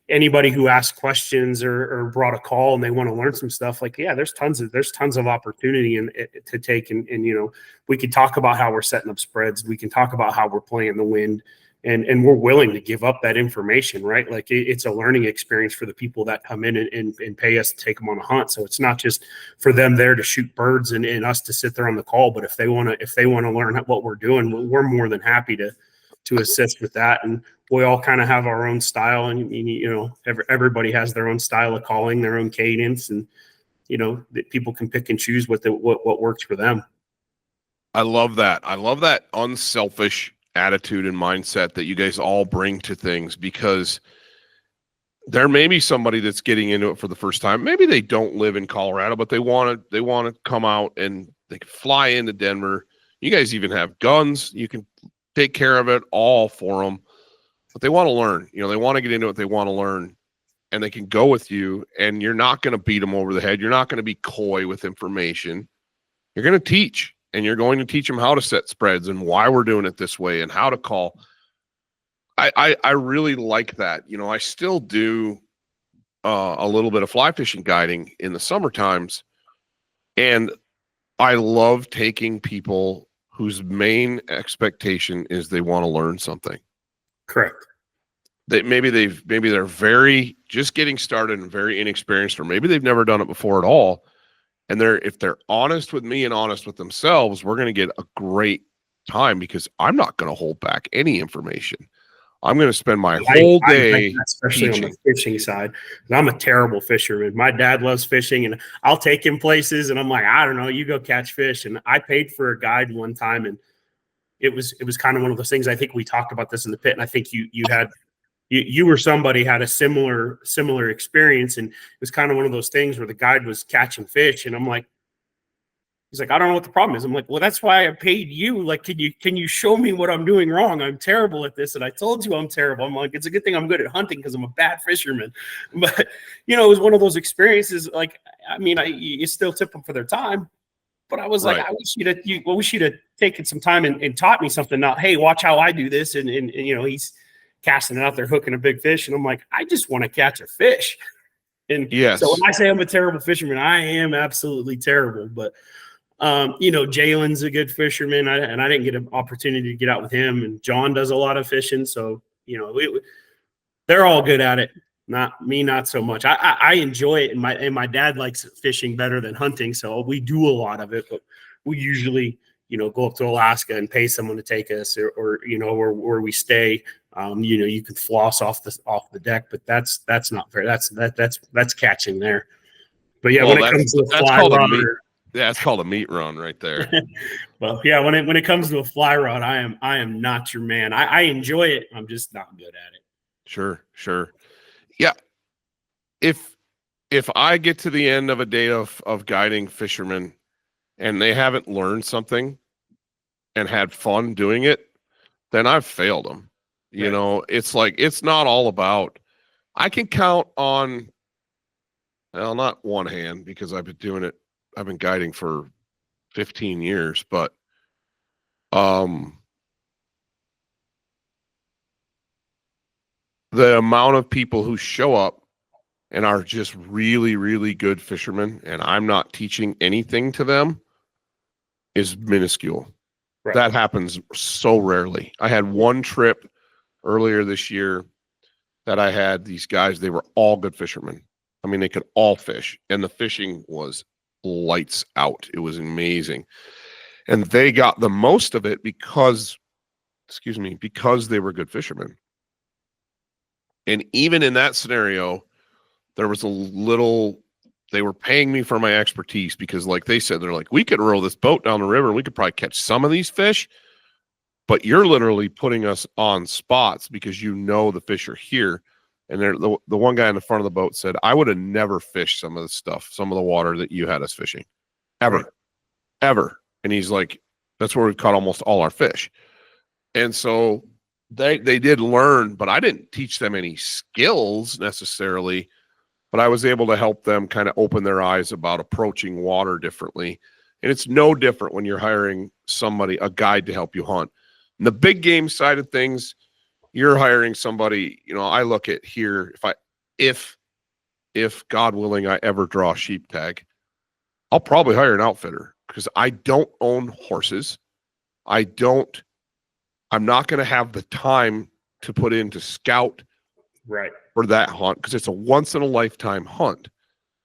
anybody who asks questions or brought a call and they want to learn some stuff, there's tons of opportunity to take. And, we can talk about how we're setting up spreads. We can talk about how we're playing the wind, and we're willing to give up that information, right? It's a learning experience for the people that come in and pay us to take them on a hunt. So it's not just for them there to shoot birds and us to sit there on the call, but if they want to learn what we're doing, we're more than happy to assist with that. And we all kind of have our own style, and everybody has their own style of calling, their own cadence, and people can pick and choose what works for them. I love that. I love that unselfish attitude and mindset that you guys all bring to things, because there may be somebody that's getting into it for the first time. Maybe they don't live in Colorado, but they want to come out and they can fly into Denver. You guys even have guns. You can take care of it all for them, but they want to learn. They want to get into it. They want to learn, and they can go with you, and you're not going to beat them over the head. You're not going to be coy with information. You're going to teach, and you're going to teach them how to set spreads and why we're doing it this way and how to call. I really like that. I still do a little bit of fly fishing guiding in the summer times, and I love taking people whose main expectation is they want to learn something. Correct. That maybe they're very just getting started and very inexperienced, or maybe they've never done it before at all. And if they're honest with me and honest with themselves, we're going to get a great time, because I'm not going to hold back any information. I'm going to spend my whole day especially teaching. On the fishing side. I'm a terrible fisherman. My dad loves fishing, and I'll take him places, and I'm like, I don't know, you go catch fish. And I paid for a guide one time, and it was kind of one of those things. I think we talked about this in the pit, and I think you or somebody had a similar experience, and it was kind of one of those things where the guide was catching fish, and I'm like, He's like, I don't know what the problem is. I'm like, well, that's why I paid you. Like, can you show me what I'm doing wrong? I'm terrible at this. And I told you I'm terrible. I'm like, it's a good thing I'm good at hunting because I'm a bad fisherman. But, you know, it was one of those experiences. Like, I mean, you still tip them for their time. But I was like, I wish you'd have taken some time and taught me something. Not, hey, watch how I do this. And you know, he's casting it out there, hooking a big fish. And I'm like, I just want to catch a fish. And so when I say I'm a terrible fisherman, I am absolutely terrible. But you know, Jalen's a good fisherman, and I didn't get an opportunity to get out with him. And John does a lot of fishing, so you know, they're all good at it. Not me, not so much. I enjoy it, and my dad likes fishing better than hunting, so we do a lot of it. But we usually, you know, go up to Alaska and pay someone to take us, or you know, where we stay. You know, you can floss off the deck, but that's not fair. That's catching there. But yeah, when it comes to the fly rod. Yeah, it's called a meat run right there. Well, yeah, when it comes to a fly rod, I am not your man. I enjoy it. I'm just not good at it. Sure. Yeah. If I get to the end of a day of guiding fishermen and they haven't learned something and had fun doing it, then I've failed them. You know, it's like, it's not all about, I can count on, well, not one hand because I've been doing it. I've been guiding for 15 years, but the amount of people who show up and are just really, really good fishermen, and I'm not teaching anything to them, is minuscule. Right. That happens so rarely. I had one trip earlier this year that I had these guys, they were all good fishermen. I mean, they could all fish, and the fishing was lights out. It was amazing. And they got the most of it because they were good fishermen. And even in that scenario, there was they were paying me for my expertise because, like they said, they're like, we could row this boat down the river and we could probably catch some of these fish, but you're literally putting us on spots because you know the fish are here. And the one guy in the front of the boat said, I would have never fished some of the stuff, some of the water that you had us fishing. Ever. And he's like, that's where we've caught almost all our fish. And so they did learn, but I didn't teach them any skills necessarily, but I was able to help them kind of open their eyes about approaching water differently. And it's no different when you're hiring a guide to help you hunt. And the big game side of things, you're hiring somebody, you know, I look at here, if God willing, I ever draw a sheep tag, I'll probably hire an outfitter because I don't own horses. I'm not going to have the time to put in to scout for that hunt because it's a once in a lifetime hunt.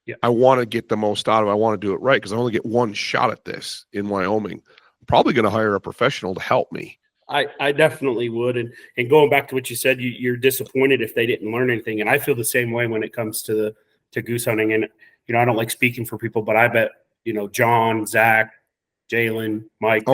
Yeah. I want to get the most out of it. I want to do it right because I only get one shot at this in Wyoming. I'm probably going to hire a professional to help me. I definitely would. And going back to what you said, you're disappointed if they didn't learn anything. And I feel the same way when it comes to goose hunting. And, you know, I don't like speaking for people, but I bet, you know, John, Zach, Jalen, Mike,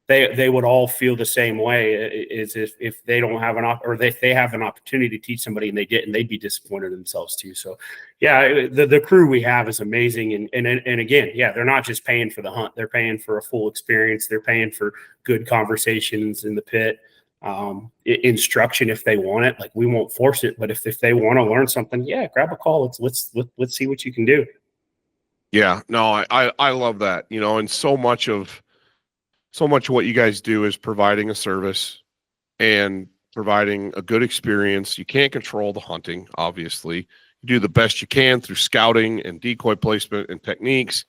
they would all feel the same way is if they don't have they have an opportunity to teach somebody and they didn't, they'd be disappointed themselves too. So yeah, the crew we have is amazing. And again, yeah, they're not just paying for the hunt. They're paying for a full experience. They're paying for good conversations in the pit, instruction if they want it. Like, we won't force it, but if they want to learn something, yeah, grab a call. Let's see what you can do. Yeah, no, I love that, you know, and so much of what you guys do is providing a service and providing a good experience. You can't control the hunting, obviously. You do the best you can through scouting and decoy placement and techniques.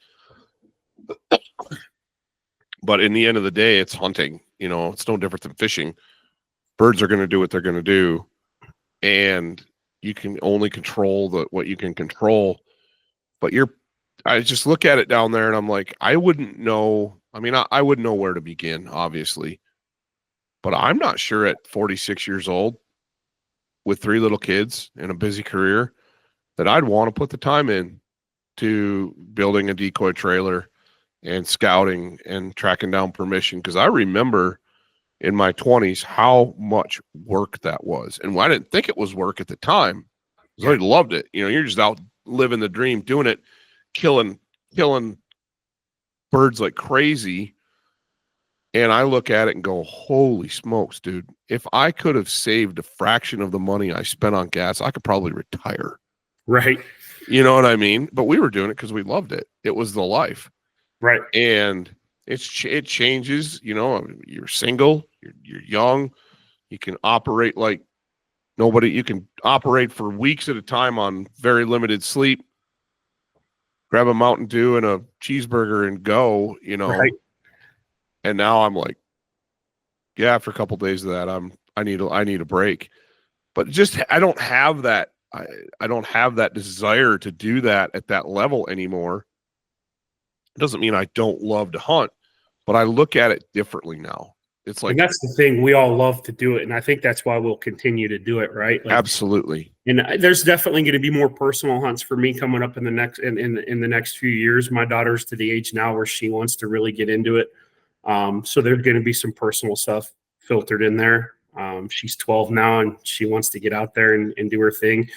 But in the end of the day, it's hunting. You know, it's no different than fishing. Birds are going to do what they're going to do. And you can only control what you can control. But I just look at it down there and I'm like, I wouldn't know. I mean, I wouldn't know where to begin, obviously, but I'm not sure at 46 years old with 3 little kids and a busy career that I'd want to put the time in to building a decoy trailer and scouting and tracking down permission. Because I remember in my 20s how much work that was. And I didn't think it was work at the time. I loved it. You know, you're just out living the dream, doing it, killing birds like crazy. And I look at it and go, holy smokes, dude. If I could have saved a fraction of the money I spent on gas, I could probably retire. Right. You know what I mean? But we were doing it because we loved it. It was the life. Right. And it changes, you know. I mean, you're single, you're young, you can operate like nobody. You can operate for weeks at a time on very limited sleep. Grab a Mountain Dew and a cheeseburger and go, you know. Right. And now I'm like, yeah, after a couple of days of that, I need a break. But just I don't have that. I don't have that desire to do that at that level anymore. It doesn't mean I don't love to hunt, but I look at it differently now. It's like, and that's the thing. We all love to do it. And I think that's why we'll continue to do it. Right. Like, absolutely. And there's definitely going to be more personal hunts for me coming up in the next, in the next few years. My daughter's to the age now where she wants to really get into it. So there's going to be some personal stuff filtered in there. She's 12 now and she wants to get out there and do her thing.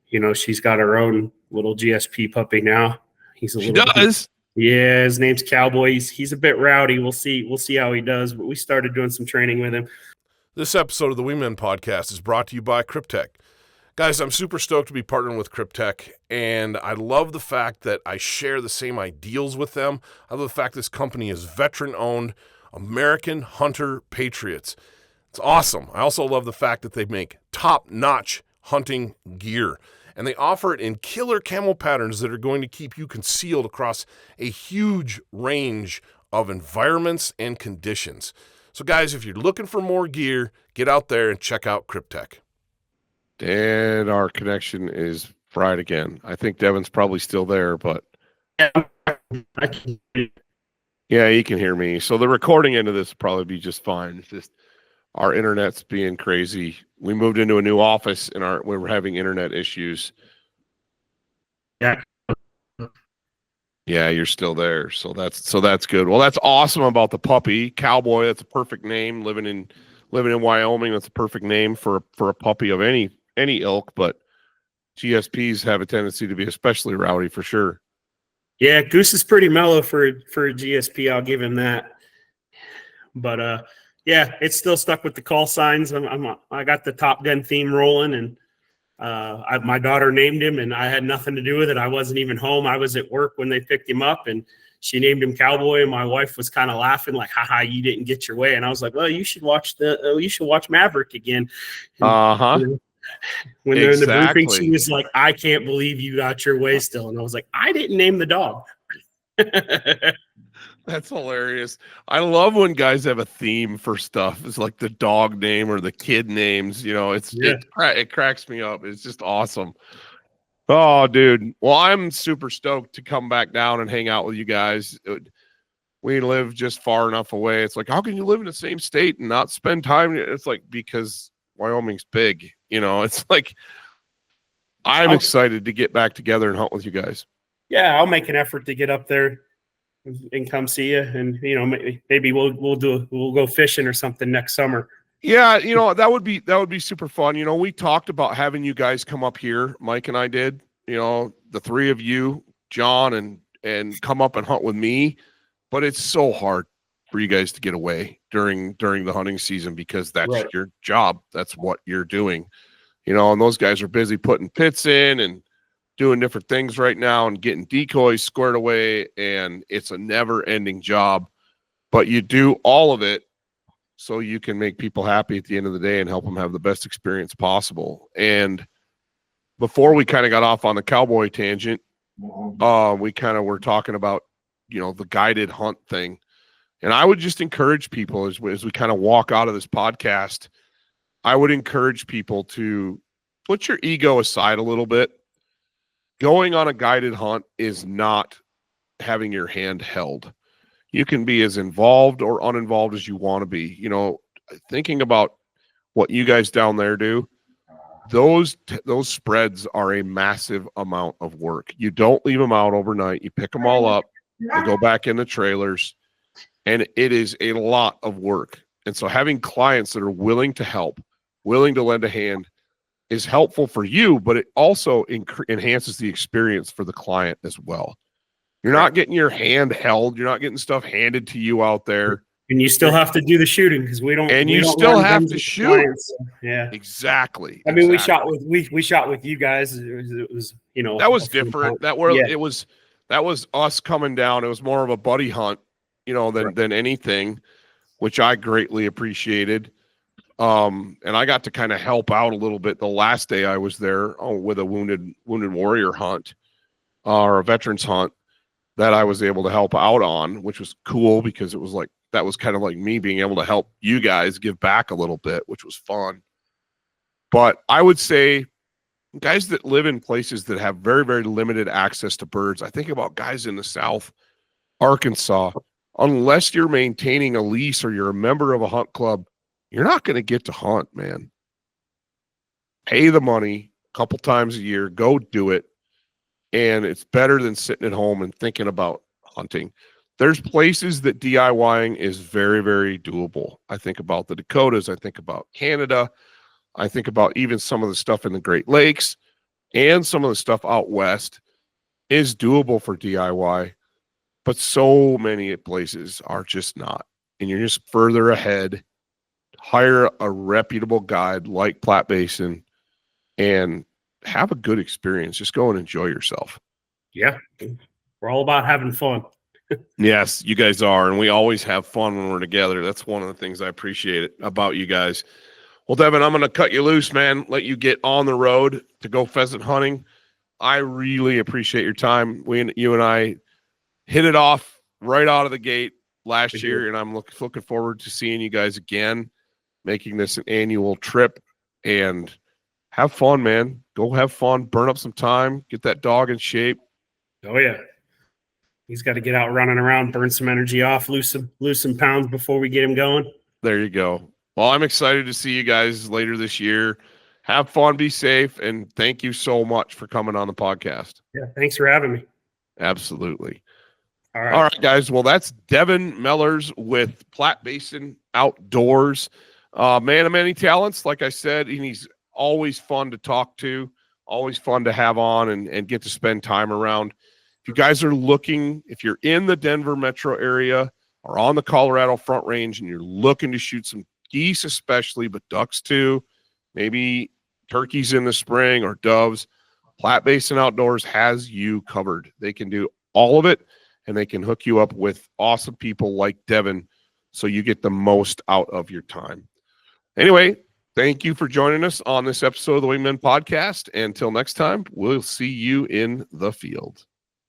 You know, she's got her own little GSP puppy now. He's a little does. Yeah, his name's Cowboy. He's a bit rowdy. We'll see how he does, but we started doing some training with him. This episode of the Wingmen Podcast is brought to you by Cryptek. Guys, I'm super stoked to be partnering with Cryptek, and I love the fact that I share the same ideals with them. I love the fact this company is veteran-owned, American hunter patriots. It's awesome. I also love the fact that they make top-notch hunting gear, and they offer it in killer camo patterns that are going to keep you concealed across a huge range of environments and conditions. So, guys, if you're looking for more gear, get out there and check out Cryptek. And our connection is fried again. I think Devin's probably still there, but yeah, he can hear me. So the recording end of this will probably be just fine. It's just our internet's being crazy. We moved into a new office and we were having internet issues. Yeah. Yeah, you're still there. So that's good. Well, that's awesome about the puppy. Cowboy, that's a perfect name. Living in Wyoming, that's a perfect name for a puppy of any ilk, but GSPs have a tendency to be especially rowdy for sure. Yeah, Goose is pretty mellow for a GSP. I'll give him that. But yeah, it's still stuck with the call signs. I got the Top Gun theme rolling, and my daughter named him, and I had nothing to do with it. I wasn't even home. I was at work when they picked him up, and she named him Cowboy, and my wife was kind of laughing, like, "Haha, you didn't get your way." And I was like, "Well, you should watch Maverick again." When they're in the briefing, she was like, "I can't believe you got your way still." And I was like, "I didn't name the dog." That's hilarious. I love when guys have a theme for stuff. It's like the dog name or the kid names. You know, it cracks me up. It's just awesome. Oh, dude. Well, I'm super stoked to come back down and hang out with you guys. We live just far enough away. It's like, how can you live in the same state and not spend time? It's like, because Wyoming's big. You know, it's like, I'm excited to get back together and hunt with you guys. Yeah, I'll make an effort to get up there and come see you, and you know, maybe we'll go fishing or something next summer. Yeah, you know, that would be super fun. You know, we talked about having you guys come up here. Mike and I did. You know, the three of you, John, and come up and hunt with me. But it's so hard for you guys to get away during the hunting season because that's right. Your job. That's what you're doing. You know, and those guys are busy putting pits in and doing different things right now and getting decoys squared away, and it's a never-ending job. But you do all of it so you can make people happy at the end of the day and help them have the best experience possible. And before we kind of got off on the cowboy tangent, we kind of were talking about, you know, the guided hunt thing. And I would just encourage people as we kind of walk out of this podcast, I would encourage people to put your ego aside a little bit. Going on a guided hunt is not having your hand held. You can be as involved or uninvolved as you want to be. You know, thinking about what you guys down there do, those spreads are a massive amount of work. You don't leave them out overnight. You pick them all up, they go back in the trailers, and it is a lot of work. And so having clients that are willing to help, willing to lend a hand is helpful for you, but it also enhances the experience for the client as well. You're not getting your hand held. You're not getting stuff handed to you out there. And you still have to do the shooting because we don't. And we you don't still run have guns to with shoot. clients, so, yeah, exactly. I mean, exactly. we shot with you guys. It was that was different. It was us coming down. It was more of a buddy hunt, than anything, which I greatly appreciated. And I got to kind of help out a little bit the last day I was there with a wounded warrior hunt, or a veterans hunt that I was able to help out on, which was cool because it was like, that was kind of like me being able to help you guys give back a little bit, which was fun. But I would say guys that live in places that have very, very limited access to birds, I think about guys in the South, Arkansas, unless you're maintaining a lease or you're a member of a hunt club, you're not going to get to hunt, man. Pay the money a couple times a year, go do it. And it's better than sitting at home and thinking about hunting. There's places that DIYing is very, very doable. I think about the Dakotas. I think about Canada. I think about even some of the stuff in the Great Lakes and some of the stuff out west is doable for DIY. But so many places are just not. And you're just further ahead. Hire a reputable guide like Platte Basin and have a good experience. Just go and enjoy yourself. Yeah. We're all about having fun. Yes, you guys are. And we always have fun when we're together. That's one of the things I appreciate about you guys. Well, Devin, I'm going to cut you loose, man. Let you get on the road to go pheasant hunting. I really appreciate your time. You and I hit it off right out of the gate last year, and I'm looking forward to seeing you guys again, making this an annual trip, and have fun, man. Go have fun, burn up some time, get that dog in shape. Oh, yeah. He's got to get out running around, burn some energy off, lose some pounds before we get him going. There you go. Well, I'm excited to see you guys later this year. Have fun, be safe, and thank you so much for coming on the podcast. Yeah, thanks for having me. Absolutely. All right, guys. Well, that's Devin Mellars with Platte Basin Outdoors. Man of many talents, like I said, and he's always fun to talk to, always fun to have on and get to spend time around. If you guys are looking, if you're in the Denver metro area or on the Colorado Front Range and you're looking to shoot some geese especially, but ducks too, maybe turkeys in the spring or doves, Platte Basin Outdoors has you covered. They can do all of it, and they can hook you up with awesome people like Devin so you get the most out of your time. Anyway, thank you for joining us on this episode of the Wingmen Podcast. Until next time, we'll see you in the field.